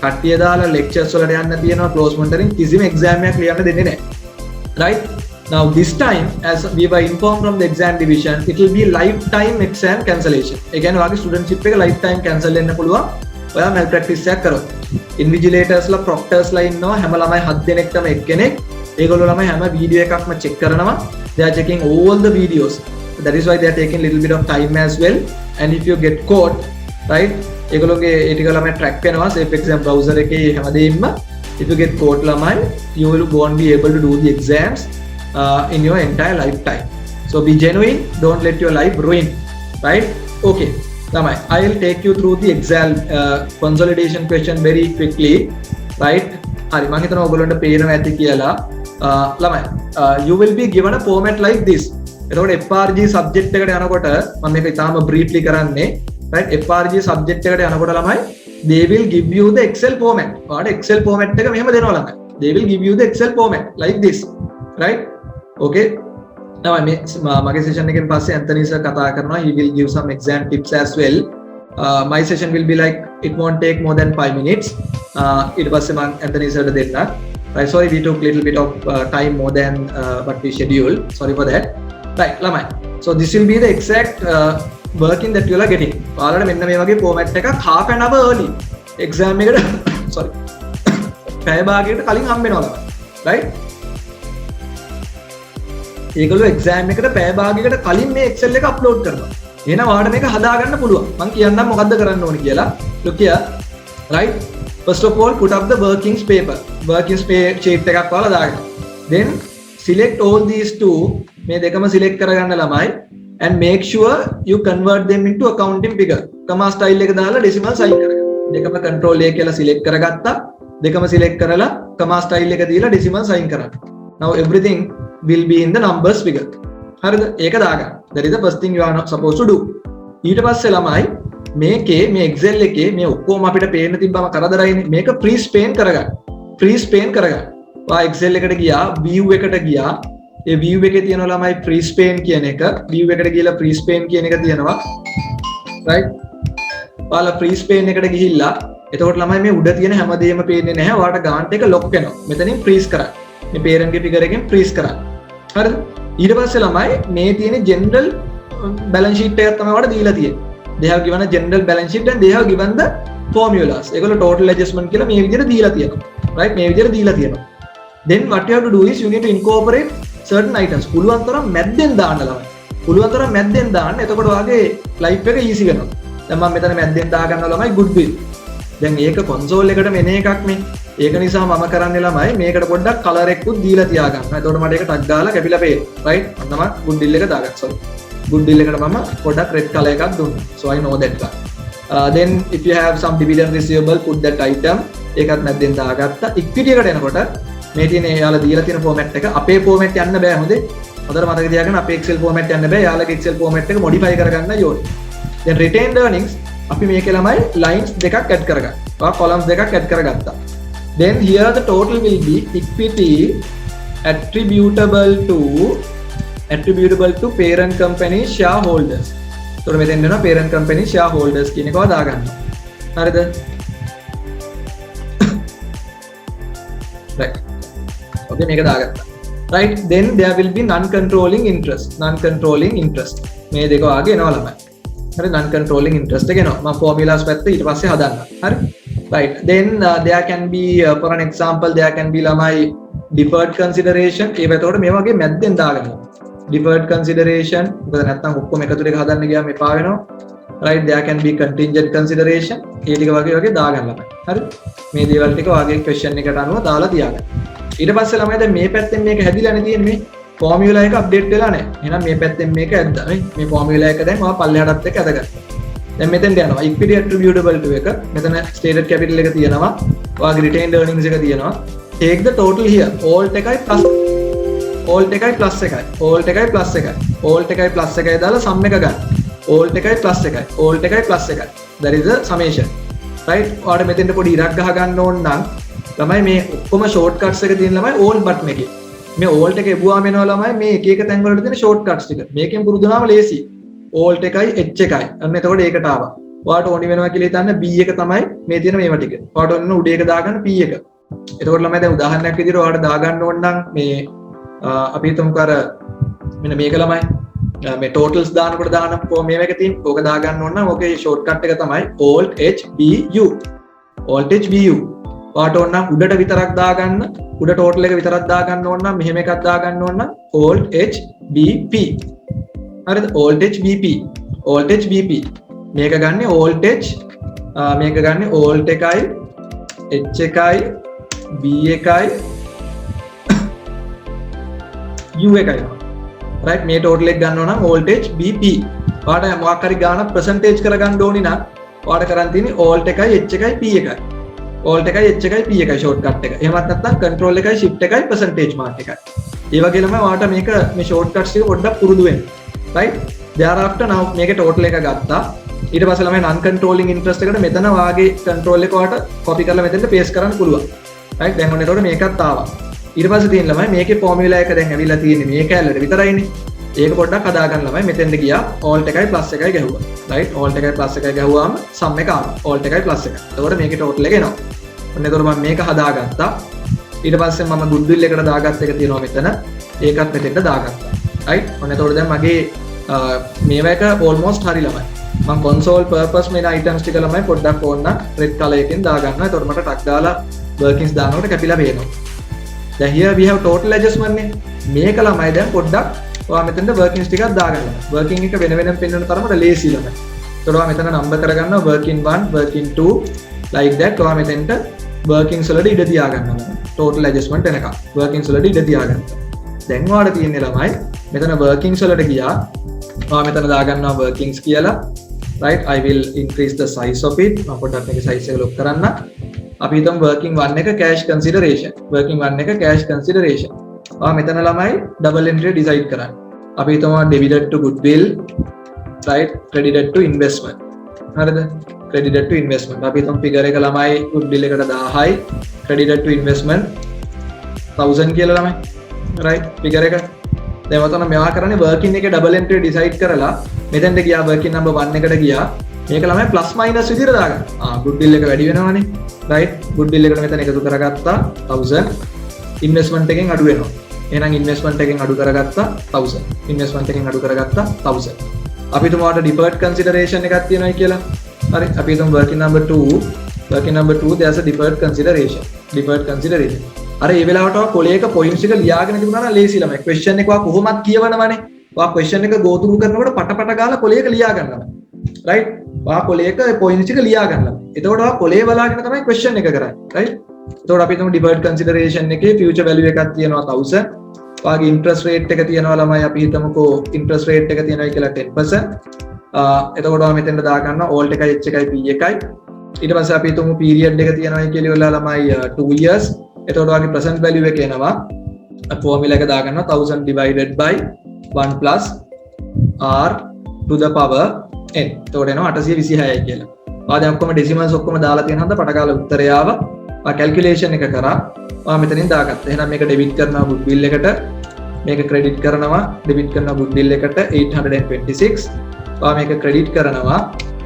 කට්ටිය දාලා lectures වලට යන්න තියෙනවා close monitoring කිසිම exam එකක් ලියන්න දෙන්නේ නැහැ right now this time as we were informed from the exam division it will be lifetime exam cancellation ඒ කියන්නේ ඔයාගේ studentship එක lifetime cancel වෙන්න පුළුවන් ඔයා malpractice එකක් කරොත් invigilators ලා proctors ලා ඉන්නවා හැම ළමයි 7 දෙනෙක් තමයි එක්කෙනෙක් ඒගොල්ලෝ ළමයි හැම වීඩියෝ එකක්ම check කරනවා they are checking all the videos that is why they are taking little bit of time as well and if you get caught right ඒගොල්ලෝගේ ඒ ටික ළමයි track වෙනවා safe exam browser එකේ හැමදේම if you get caught ළමයි you will won't be able to do the exams in your entire lifetime so be genuine don't let your life ruin right okay ළමයි I will take you through the exam consolidation question very quickly right හරි මම හිතනවා ඔයගොල්ලන්ට පේනවා ඇති කියලා ළමයි you will be given a format like this එතකොට FRG subject එකට යනකොට මම මේක ඉතාලම briefly කරන්නේ right FRG subject එකට යනකොට ළමයි they will give you the excel format ඔයාලට excel format එක මෙහෙම දෙනවා ළමයි they will give you the excel format like this right okay now මගේ session එකෙන් පස්සේ Anthony sir කතා කරනවා he will give some exam tips as well my session will be like it won't take more than 5 minutes ඊට පස්සේ මම Anthony sir ට දෙන්න right sorry we took little bit of time more than what we scheduled sorry for that right ළමයි so this will be the exact working that you are getting ඔයාලට මෙන්න මේ වගේ format එකක් half an hour early exam එකට sorry පැය භාගයකට කලින් හම්බ වෙනවා ළමයි right ඒගොල්ලෝ exam එකට පැය භාගයකට කලින් මේ excel එක upload කරනවා එහෙනම් ඔයාලට මේක හදාගන්න පුළුවන්. මම කියන්නම් මොකද්ද කරන්න ඕනේ කියලා. look here, right? First of all, put up the workings paper. Workings sheet එකක් ඔයාලා දාගන්න. Then select all these two, මේ දෙකම select කරගන්න ළමයි, and make sure you convert them into accounting figure. comma style එක දාලා decimal sign කරගන්න. දෙකම control A කියලා select කරගත්තා. දෙකම select කරලා comma style එක දීලා decimal sign කරන්න. Now everything will be in the numbers figure. හරිද? ඒක දාගන්න. That is the first thing you are not supposed to do. ඊට පස්සේ ළමයි මේකේ මේ Excel එකේ මේ ඔක්කොම අපිට පේන්න තිබ්බම කරදරයිනේ. මේක freeze pane කරගන්න. freeze pane කරගන්න. ඔයා Excel එකට ගියා, view එකට ගියා. ඒ view එකේ තියෙනවා ළමයි freeze pane කියන එක. view එකට ගිහලා freeze pane කියන එක තියෙනවා. right? ඔයාලා freeze pane එකට ගිහිල්ලා එතකොට ළමයි මේ උඩ තියෙන හැමදේම පේන්නේ නැහැ. ඔයාලට ගාන්ට් එක lock වෙනවා. මෙතනින් freeze කරන්න. මේ parent ගේ figure එකෙන් freeze කරන්න. හරිද? ඊට පස්සේ ළමයි මේ තියෙන general balance sheet එකක් තමයි ඔයාලට දීලා තියෙන්නේ. They have given a general balance sheet and they have given the formulas. ඒගොල්ලෝ total adjustment කියලා මේ විදිහට දීලා තියෙනවා. right? මේ විදිහට දීලා තියෙනවා. Then what you have to do is you need to incorporate certain items. පුළුවන් තරම් මැද්දෙන් දාන්න ළමයි. පුළුවන් තරම් මැද්දෙන් දාන්න. එතකොට ඔයාගේ life එක easy වෙනවා. දැන් මම මෙතන මැද්දෙන් දාගන්නවා ළමයි goodwill. දැන් ඒක console එකට මෙන එකක් නේ. ඒක නිසා මම කරන්නේ ළමයි මේකට පොඩ්ඩක් color එකකුත් දීලා තියාගන්න. එතකොට මට ඒක ටක් ගාලා කැපිලා පේනවා. right? අන්න මම goodwill එක දාගත්තා. sorry. goodwill එකට මම පොඩ්ඩක් red color එකක් දුන්නා. so I know that one. Then if you have some dividend receivable, put that item. ඒකත් මැද්දෙන් දාගත්තා. equity එකට එනකොට මේ තියෙන යාලා දීලා තියෙන format එක අපේ format යන්න බෑ හොඳේ. හොඳට මතක තියාගන්න අපේ Excel format යන්න බෑ. යාලගේ Excel format එක modify කරගන්න ඕනේ. then retained earnings අපි මේකේ ළමයි lines දෙකක් add කරගන්න. columns දෙකක් add කරගත්තා. then here the total will be equity attributable to parent company shareholders. එතකොට මෙතෙන් දෙනවා parent company shareholders කියන එක දාගන්න. හරිද? right. okay මේක දාගත්තා. right? then there will be non-controlling interest. මේ දෙක වාගේ එනවා ළමයි. හරි non controlling interest එක එනවා. මම formulas පැත්ත ඊට පස්සේ හදන්න. හරි? right. then there can be for an example there can be ළමයි deferred consideration. ඒ පැත්තට මේ වගේ මැද්දෙන් දාගන්නවා. deferred consideration මොකද නැත්තම් ඔක්කොම එකතු දෙක හදන්න ගියාම එපා වෙනවා. right? there can be contingent consideration. ඒ ටික වගේ දාගන්න ළමයි. හරි? මේ දේවල් ටික වාගේ question එකට අනුව දාලා තියාගන්න. ඊට පස්සේ ළමයි දැන් මේ පැත්තෙන් මේක හැදිලානේ තියෙන්නේ. formula එක update වෙලා නැහැ. එහෙනම් මේ පැත්තෙන් මේක ඇද්දා නේ. මේ formula එක දැන් ඔයා පල්ලෙහාටත් එක්ක ඇදගන්න. දැන් මෙතෙන්ට යනවා. equity attributable to එක. මෙතන stated capital එක තියෙනවා. ඔයාගේ retained earnings එක තියෙනවා. take the total here. alt එකයි plus එකයි දාලා sum එක ගන්න. alt එකයි plus එකයි. that is the summation. right? ඔයාලට මෙතෙන්ට පොඩි ඉරක් ගහ ගන්න ඕන නම් ළමයි මේ ඔක්කොම shortcuts එක තියෙන ළමයි alt button එකේ. මේ alt එක එපුවාම එනවා ළමයි මේ එක එක තැන් වලට තියෙන shortcuts ටික. මේකෙන් පුරුදු වුණාම ලේසි. alt එකයි h එකයි. අන්න එතකොට ඒකට ආවා. ඔයාලට ඕනි වෙනවා කියලා හිතන්න b එක තමයි මේ තියෙන මේවා ටික. ඔයාලට ඔන්න උඩ එක දාගන්න p එක. එතකොට ළමයි දැන් උදාහරණයක් විදිහට ඔයාලට දාගන්න ඕන නම් මේ අපි හිතමුකෝ අර මෙන්න මේක ළමයි මේ totals දානකොට දාන මේ එක තියෙන ඕක දාගන්න ඕන නම් ඕකේ shortcut එක තමයි alt h b u. ඔයාලට ඕන නම් උඩට විතරක් දාගන්න උඩ total එක විතරක් දාගන්න ඕන නම් මෙහෙම එකක් දාගන්න ඕන නම් alt h b p. හරිද? alt h b p. මේක ගන්න alt h මේක ගන්න alt එකයි h එකයි b එකයි u එකයි. right? මේ total එක ගන්නවා නම් alt h b p. ඔයාලට මොකක් හරි ගානක් percentage කරගන්න ඕනි නම් ඔයාලට කරන් තියෙන්නේ alt එකයි h එකයි p එකයි. alt එකයි h එකයි p එකයි shortcut එක. එහෙමත් නැත්නම් control එකයි shift එකයි percentage mark එකයි. ඒ වගේ ළමයි ඔයාලට මේක මේ shortcuts ටික පොඩ්ඩක් පුරුදු වෙන්න. right? thereafter now මේකේ total එක ගත්තා. ඊට පස්සේ ළමයි non controlling interest එකට මෙතන වාගේ control එක ඔයාලට copy කරලා මෙතෙන්ට paste කරන්න පුළුවන්. right? දැන් ඔන්න එතකොට මේකත් ආවා. ඊට පස්සේ තියෙන ළමයි මේකේ formula එක දැන් ඇවිල්ලා තියෙන්නේ මේ කැලලට විතරයිනේ. ඒක පොඩ්ඩක් හදා ගන්න ළමයි මෙතෙන්ට ගියා alt එකයි plus එකයි ගැහුවා. right? alt එකයි plus එකයි ගැහුවාම sum එක ආවා. alt එකයි plus එකයි. එතකොට මේකේ total එක එනවා. ඔන්න එතකොට මම මේක හදාගත්තා. ඊට පස්සේ මම goodwill එකට දාගත්ත එක තියෙනවා මෙතන. ඒකත් මෙතෙන්ට දාගත්තා. right? ඔන්න එතකොට දැන් මගේ මේවා එක almost හරි ළමයි. මම console purpose මේ items ටික ළමයි පොඩ්ඩක් ඕන්න red color එකෙන් දාගන්නවා. එතකොට මට ටක් දාලා workings දානකොට කැපිලා පේනවා. දැන් here we have total adjustment නේ. මේක ළමයි දැන් පොඩ්ඩක් ඔයා මෙතනට workings ටිකක් දාගන්න. working එක වෙන වෙනම පෙන්වන තරමට ලේසි ළමයි. එතකොට ඔයා මෙතන number කරගන්නවා working 1, working 2 like that. ඔයා මෙතෙන්ට workings වලට ඉඩ තියාගන්නවා. total adjustment එනකම් workings වලට ඉඩ තියාගන්නවා. දැන් ඔයාලට තියෙන්නේ ළමයි මෙතන workings වලට ගියා. ඔයා මෙතන දාගන්නවා workings කියලා. right, I will increase the size of it. මම පොඩ්ඩක් මේකේ size එක lock කරන්න. අපි හිතමු working 1 එක cash consideration. working 1 එක cash consideration. මෙතන ළමයි double entry decide කරන්න. අපි හිතමු debited to goodwill, right, credited to investment. හරිද? credited to investment. අපි හිතමු figure එක ළමයි goodwill එකට 1000යි, credited to investment 1000 කියලා ළමයි. right, figure එක. දැන් ඔතන මෙවා කරන්නේ working එකේ double entry decide කරලා මෙතෙන්ට ගියා working number 1 එකට ගියා. මේක ළමයි plus minus විදිහට දාගන්න. goodwill එක වැඩි වෙනවනේ. right, goodwill එකට මෙතන එකතු කරගත්තා 1000. investment එකෙන් අඩු වෙනවා. එහෙනම් investment එකෙන් අඩු කරගත්තා 1000. investment එකෙන් අඩු කරගත්තා 1000. අපි තුමාට deferred consideration එකක් තියෙනවායි කියලා. හරි, අපි හිතමු working number 2 there's a deferred consideration. අර ඒ වෙලාවට ඔයා කොලේක points එක ලියාගෙන තිබුණා නම් ලේසි ළමයි. question එක ඔයා කොහොමත් කියවනවනේ. ඔයා question එක go through කරනකොට පට ගාලා කොලේක ලියා ගන්නවා. right, ඔයා කොලේක points එක ලියා ගන්නවා. එතකොට ඔයා කොලේ බලාගෙන තමයි question එක කරන්නේ. right, එතකොට අපි හිතමු deferred consideration එකේ future value එකක් තියෙනවා 1000. ඔයාගේ interest rate එක තියෙනවා ළමයි අපි හිතමුකෝ interest rate එක තියෙනවා කියලා 10%. එතකොට ඔයා මෙතෙන්ට දා ගන්නවා alt එකයි h එකයි p එකයි. ඊට පස්සේ අපි හිතමු period එක තියෙනවා කියලා ඉවරලා ළමයි 2 years. එතකොට ඔයාගේ present value එක එනවා formula එක දා ගන්නවා 1000 divided by 1 plus r to the power n. එතකොට එනවා 826යි කියලා. ඔයා දැන් ඔක්කොම decimals ඔක්කොම දාලා තියෙන හන්ද පටකාලා උත්තරය ආවා. calculation එක කරා මෙතනින් දාගත්තා. එහෙනම් මේක debit කරනවා goodwill එකට, මේක credit කරනවා debit කරනවා goodwill එකට 826. මේක credit කරනවා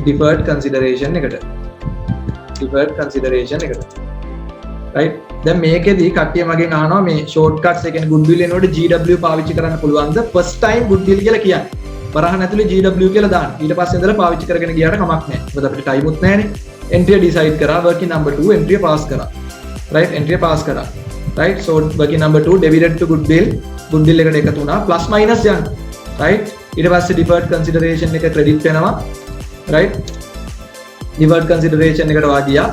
deferred consideration එකට. right, දැන් මේකෙදී කට්ටිය මගෙන් අහනවා මේ shortcuts ඒ කියන්නේ goodwill එනකොට GW පාවිච්චි කරන්න පුළුවන්ද? first time goodwill කියලා කියන්නේ. වරහන් ඇතුලේ GW කියලා දාන්න. ඊට පස්සේ ඉඳලා පාවිච්චි කරගෙන ගියාට කමක් නැහැ. මොකද අපිට time උත් නැහැනේ. entry decide කරා working number 2 entry pass කරා. right, entry pass කරා. right, so working number 2 debited to goodwill එකට එකතු වුණා plus minus යන. right, ඊට පස්සේ deferred consideration එක credit වෙනවා. right, deferred consideration එකට වා ගියා.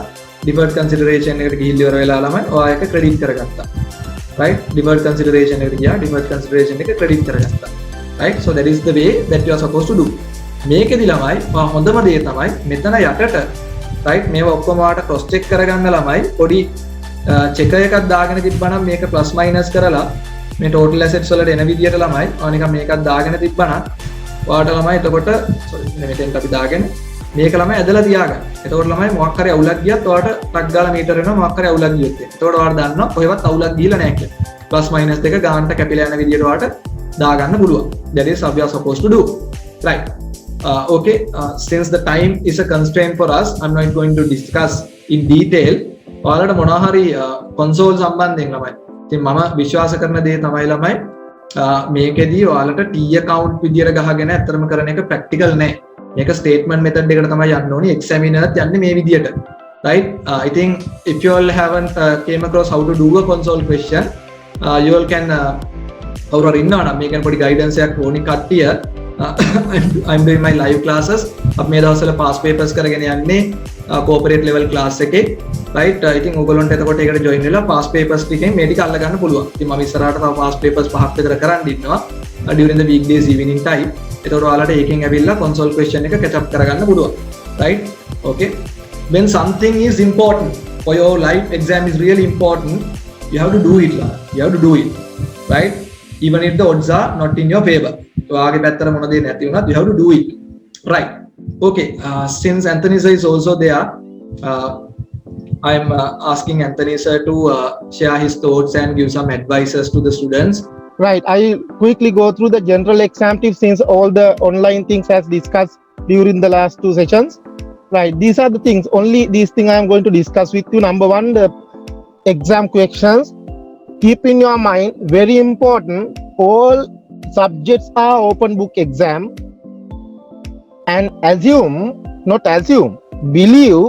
deferred consideration එකට ගිහිල්ලා ඉවර වෙලා ළමයි ඔයා එක credit කරගත්තා. right, deferred consideration එකට ගියා, deferred consideration එක credit කරගත්තා. right, so that is the way that you are supposed to do. මේකෙදි ළමයි හොඳම දේ තමයි මෙතන යටට right, මේව ඔක්කොම වාට cross check කරගන්න ළමයි පොඩි checker එකක් දාගෙන තිබ්බනම් මේක plus minus කරලා මේ total assets වලට එන විදියට ළමයි නිකන් මේකක් දාගෙන තිබ්බනම් ඔයාට ළමයි එතකොට sorry මෙතෙන්ට අපි දාගෙන මේක ළමයි ඇදලා තියාගන්න. එතකොට ළමයි මොකක් හරි අවුලක් ගියත් ඔයාට ටක් ගාලා මීටර වෙනවා මොකක් හරි අවුලක් ගියොත්. එතකොට ඔයාලා දන්නවා කොහෙවත් අවුලක් ගිහිල්ලා නැහැ කියලා. plus minus දෙක ගානට කැපිලා යන විදියට ඔයාට දාගන්න පුළුවන්. That is how we are supposed to do. Right. Okay, since the time is a constraint for us, I'm not going to discuss in detail. ඔයාලට මොනවා හරි console සම්බන්ධයෙන් ළමයි. ඉතින් මම විශ්වාස කරන දේ තමයි ළමයි මේකෙදී ඔයාලට T account විදියට ගහගෙන අතරම කරන එක practical නෑ. මේක statement method එකට තමයි යන්න ඕනේ. examinerත් යන්නේ මේ විදියට. Right? I think if you all haven't came across how to do a console question, you all can කවුරු හරි ඉන්නවා නම් මේකෙන් පොඩි guidance එකක් ඕනි කට්ටිය. I'm doing my live classes. අපි මේ දවස්වල past papers කරගෙන යන්නේ corporate level class එකේ. right, I think ඔයගොල්ලන්ට එතකොට ඒකට join වෙලා past papers ටිකෙන් මේ ටික අල්ල ගන්න පුළුවන්. ඉතින් මම ඉස්සරහට තව past papers පහක් විතර කරන්න ඉන්නවා during the weekdays evening time. එතකොට ඔයාලට ඒකෙන් ඇවිල්ලා console question එක catch up කරගන්න පුළුවන්. right, okay, when something is important for your life exam is really important, you have to do it. You have to do it, right, even if the odds are not in your favor. ඔයාගේ පැත්තට මොන දේ නැති වුණත් you have to do it. right, okay, since Anthony sir is also there, I'm asking Anthony sir to share his thoughts and give some advices to the students. Right, I'll quickly go through the general exam tips since all the online things as discussed during the last two sessions. Right, these are the things, only these things I am going to discuss with you. Number one, the exam questions. Keep in your mind, very important, all subjects are open book exam, and believe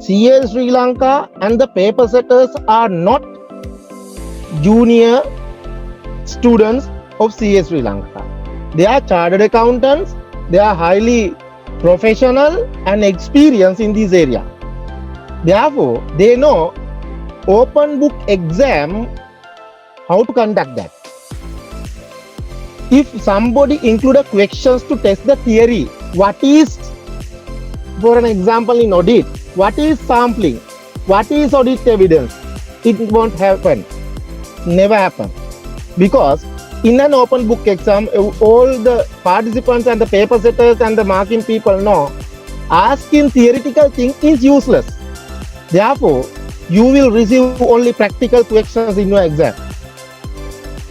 CA Sri Lanka and the paper setters are not junior students of CA Sri Lanka. They are chartered accountants, they are highly professional and experienced in this area. Therefore, they know open book exam, how to conduct that. If somebody included questions to test the theory, what is, for an example in audit, what is sampling, what is audit evidence, it won't happen, never happen. Because in an open book exam, all the participants and the paper setters and the marking people know asking theoretical thing is useless. Therefore, you will receive only practical questions in your exam.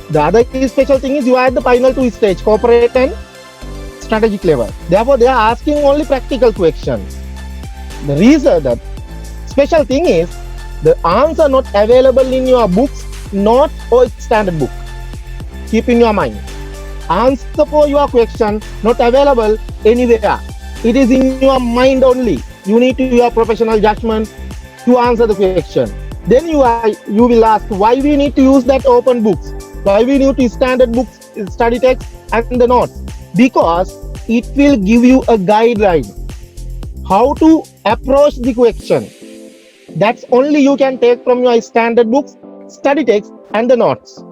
The other special thing is you are at the final two stage, corporate and strategic level. Therefore, they are asking only practical questions. The reason that special thing is the answer not available in your books, not or standard book. Keep in your mind. Answer for your question not available anywhere. It is in your mind only. You need to use professional judgment to answer the question. Then you will ask why we need to use that open books, why we need to standard books, study text and the notes. Because it will give you a guideline how to approach the question. That's only you can take from your standard books, study text and the notes.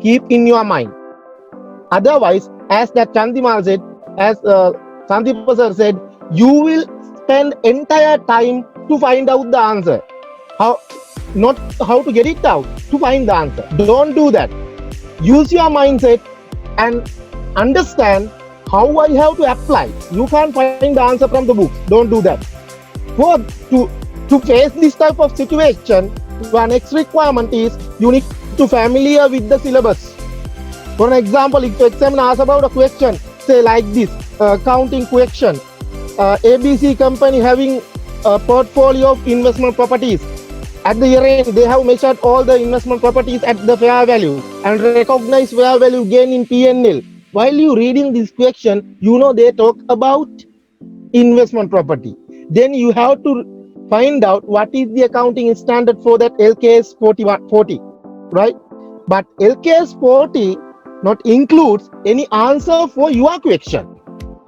Keep in your mind. Otherwise, as that Chandimal said, as Sandeep sir said, you will spend entire time to find out the answer. Not how to get it out, to find the answer. Don't do that. Use your mindset and understand how I have to apply. You can't find the answer from the books. Don't do that. To face this type of situation, your next requirement is you need to familiar with the syllabus. For an example, if the examiner asks about a question, say like this, counting question, ABC company having a portfolio of investment properties. At the year end, they have measured all the investment properties at the fair value and recognize fair value gain in P&L. While you reading this question, you know they talk about investment property. Then you have to find out what is the accounting standard for that LKS 40, right? But LKS 40 not includes any answer for your question.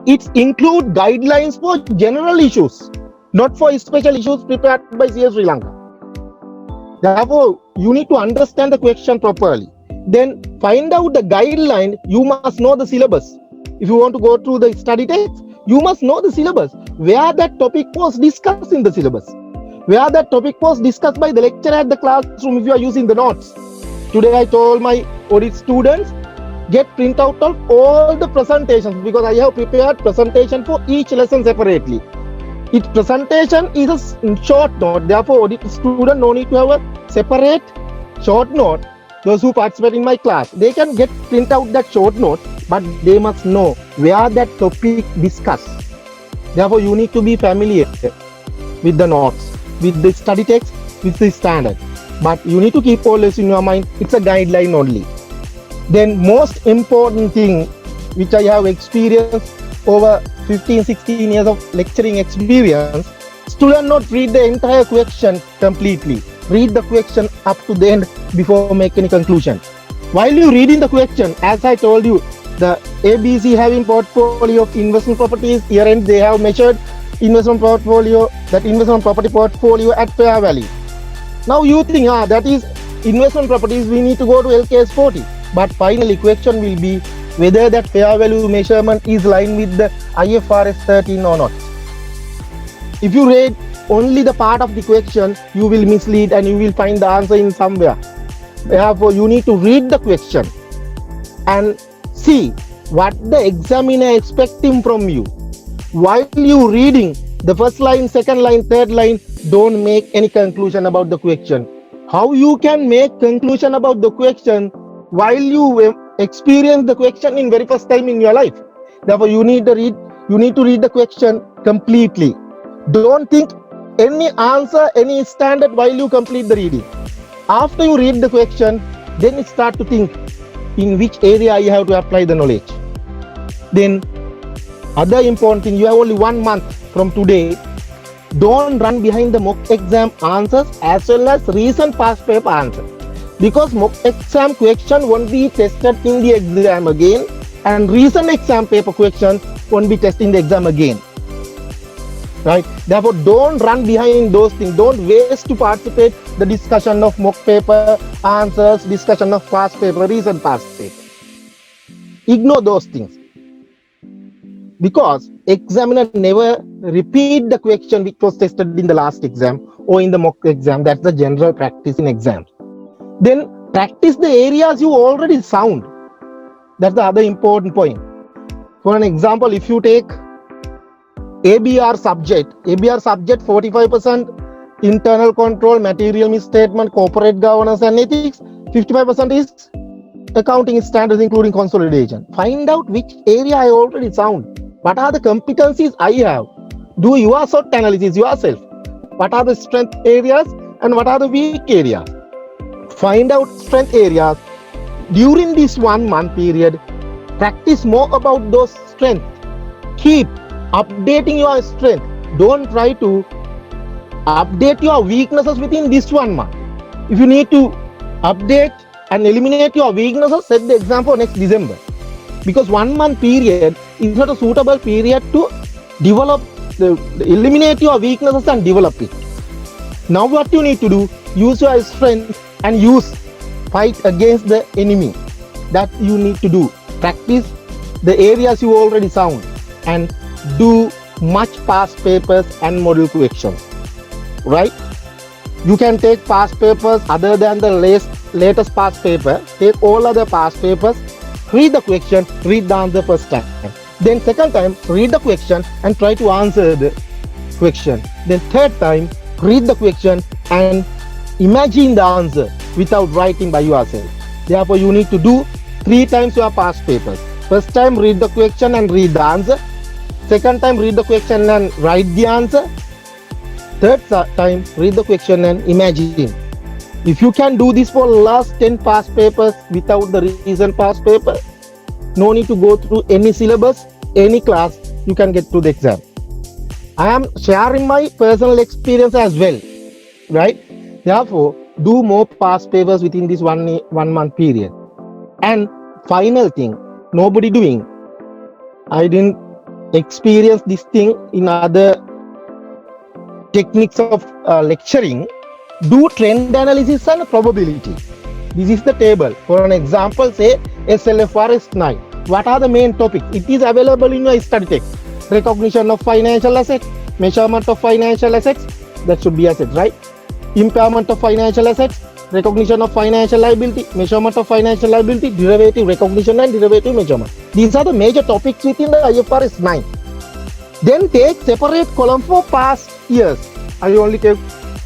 It includes guidelines for general issues, not for special issues prepared by CS Sri Lanka. Therefore, you need to understand the question properly. Then find out the guideline. You must know the syllabus. If you want to go through the study text, you must know the syllabus, where that topic was discussed in the syllabus, where that topic was discussed by the lecturer at the classroom if you are using the notes. Today I told my audit students, get print out of all the presentations because I have prepared presentation for each lesson separately. Its presentation is a short note. Therefore, audit student no need to have a separate short note. Those who participate in my class, they can get print out that short note, but they must know where that topic discussed. Therefore, you need to be familiar with the notes, with the study text, with the standard. But you need to keep always in your mind, it's a guideline only. Then most important thing, which I have experienced over 15-16 years of lecturing experience, student not read the entire question completely. Read the question up to the end before make any conclusion. While you reading the question, as I told you, the ABC having portfolio of investment properties, year end they have measured investment portfolio, that investment property portfolio at fair value. Now you think, that is investment properties, we need to go to LKS 40. But finally question will be whether that fair value measurement is aligned with the IFRS 13 or not. If you read only the part of the question, you will mislead and you will find the answer in somewhere. Therefore, you need to read the question and see what the examiner expecting from you. While you reading the first line, second line, third line, don't make any conclusion about the question. How you can make conclusion about the question while you experience the question in very first time in your life? Therefore, you need to read the question completely. Don't think any answer, any standard while you complete the reading. After you read the question, then you start to think in which area you have to apply the knowledge. Then other important thing, you have only 1 month from today. Don't run behind the mock exam answers as well as recent past paper answers, because mock exam question won't be tested in the exam again, and recent exam paper question won't be tested in the exam again. Right? Therefore, don't run behind those things. Don't waste to participate the discussion of mock paper answers, discussion of past paper, recent past paper. Ignore those things. Because examiner never repeat the question which was tested in the last exam or in the mock exam. That's the general practice in exams. Then practice the areas you already sound. That's the other important point. For an example, if you take ABR subject 45% internal control, material misstatement, corporate governance and ethics, 55% is accounting standards including consolidation. Find out which area I already sound. What are the competencies I have? Do your SWOT analysis yourself. What are the strength areas and what are the weak areas? Find out strength areas. During this 1 month period, practice more about those strengths. Keep updating your strength. Don't try to update your weaknesses within this 1 month. If you need to update and eliminate your weaknesses, set the exam for next December. Because 1 month period is not a suitable period to develop, eliminate your weaknesses and develop it. Now what you need to do, use your strength and fight against the enemy. That you need to do. Practice the areas you already sound and do much past papers and model questions. Right? You can take past papers other than the latest past paper. Take all other past papers, read the question, read the answer first time. Then second time, read the question and try to answer the question. Then third time, read the question and imagine the answer without writing by yourself. Therefore, you need to do 3 times your past papers. First time, read the question and read the answer. Second time, read the question and write the answer. Third time, read the question and imagine. If you can do this for last 10 past papers without the recent past paper, no need to go through any syllabus, any class, you can get to the exam. I am sharing my personal experience as well, right? Therefore, do more past papers within this 1 month period. And final thing, nobody doing. I didn't experience this thing in other techniques of lecturing. Do trend analysis and probability. This is the table. For an example, say SLFRS 9. What are the main topics? It is available in your study text. Recognition of financial assets, measurement of financial assets, that should be assets, right? Impairment of financial assets, recognition of financial liability, measurement of financial liability, derivative recognition and derivative measurement. These are the major topics within the IFRS 9. Then take separate column for past years. I only take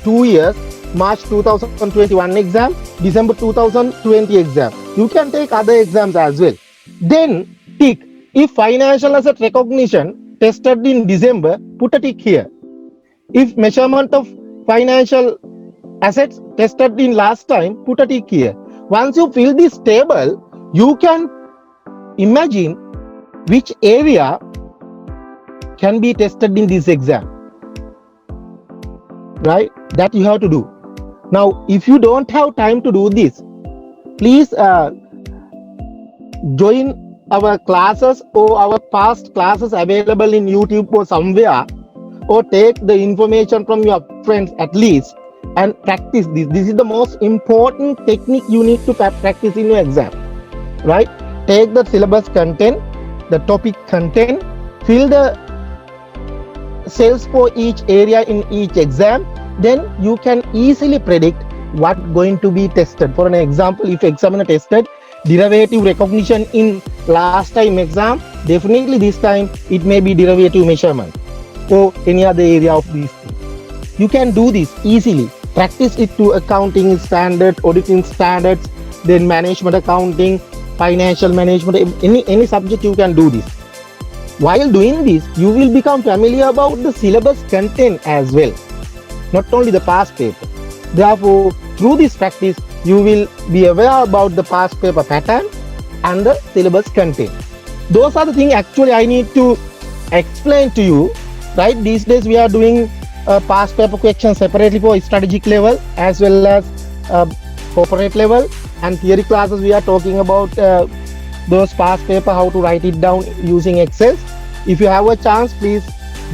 2 years, March 2021 exam, December 2020 exam. You can take other exams as well. Then tick, if financial asset recognition tested in December, put a tick here. If measurement of financial assets tested in last time, put a tick here. Once you fill this table, you can imagine which area can be tested in this exam, right? That you have to do. Now, if you don't have time to do this, please join our classes or our past classes available in YouTube or somewhere, or take the information from your friends at least and practice this. This is the most important technique you need to practice in your exam, right? Take the syllabus content, the topic content, fill the cells for each area in each exam. Then you can easily predict what going to be tested. For an example, if examiner tested derivative recognition in last time exam, definitely this time it may be derivative measurement or any other area of these things. You can do this easily. Practice it to accounting standards, auditing standards, then management accounting, financial management, any subject you can do this. While doing this, you will become familiar about the syllabus content as well, not only the past paper. Therefore, through this practice, you will be aware about the past paper pattern and the syllabus content. Those are the things actually I need to explain to you, right? These days we are doing past paper questions separately for strategic level as well as corporate level, and theory classes we are talking about those past paper, how to write it down using Excel. If you have a chance, please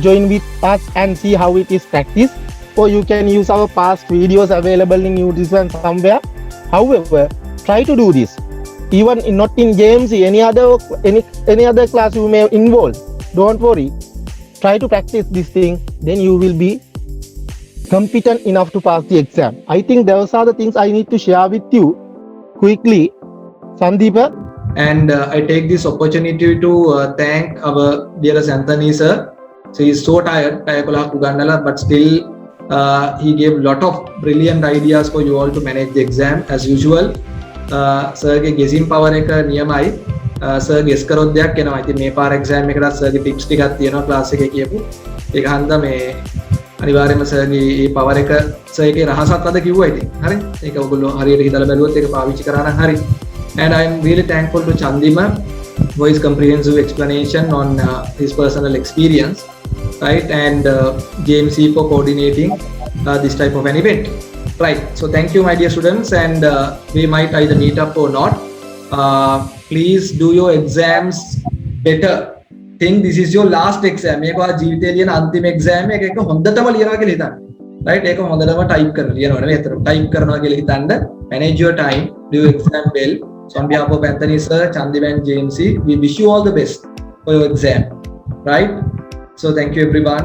join with us and see how it is practiced. Or you can use our past videos available in YouTube somewhere. However, try to do this. Even not in games, any other class you may involve. Don't worry. Try to practice this thing. Then you will be competent enough to pass the exam. I think those are the things I need to share with you quickly. Sandeepa? And I take this opportunity to thank our dearest Anthony sir. So he's so tired, but still he gave lot of brilliant ideas for you all to manage the exam as usual. Sir ke guessing power එක නියමයි. Sir guess කරොත් දෙයක් එනවා. ඉතින් මේ පාර exam එකකට sir ගේ tips ටිකක් තියෙනවා class එකේ කියපු. ඒක හන්දා මේ අනිවාර්යයෙන්ම sir ගේ මේ power එක sir එකේ රහසත් අද කිව්වා ඉතින්. හරි. ඒක ඔයගොල්ලෝ හරියට හිතලා බැලුවොත් ඒක පාවිච්චි කරා නම් හරි. And I am really thankful to Chandima for his comprehensive explanation on his personal experience, right? And JMC for coordinating this type of an event, right? So thank you, my dear students, and we might either meet up or not. Please do your exams better. Think this is your last exam. මේක ඔයා ජීවිතේ ලියන අන්තිම exam එක හොඳටම ලියනවා කියලා හිතන්න. right? ඒක හොඳටම type කරලා ලියනවා නෙවෙයි. ඒතර type කරනවා කියලා හිතන්න. Manage your time. Do your exam well. So on behalf of Anthony sir, Chandiva and JMC, we wish you all the best for your exam, right? So thank you everyone.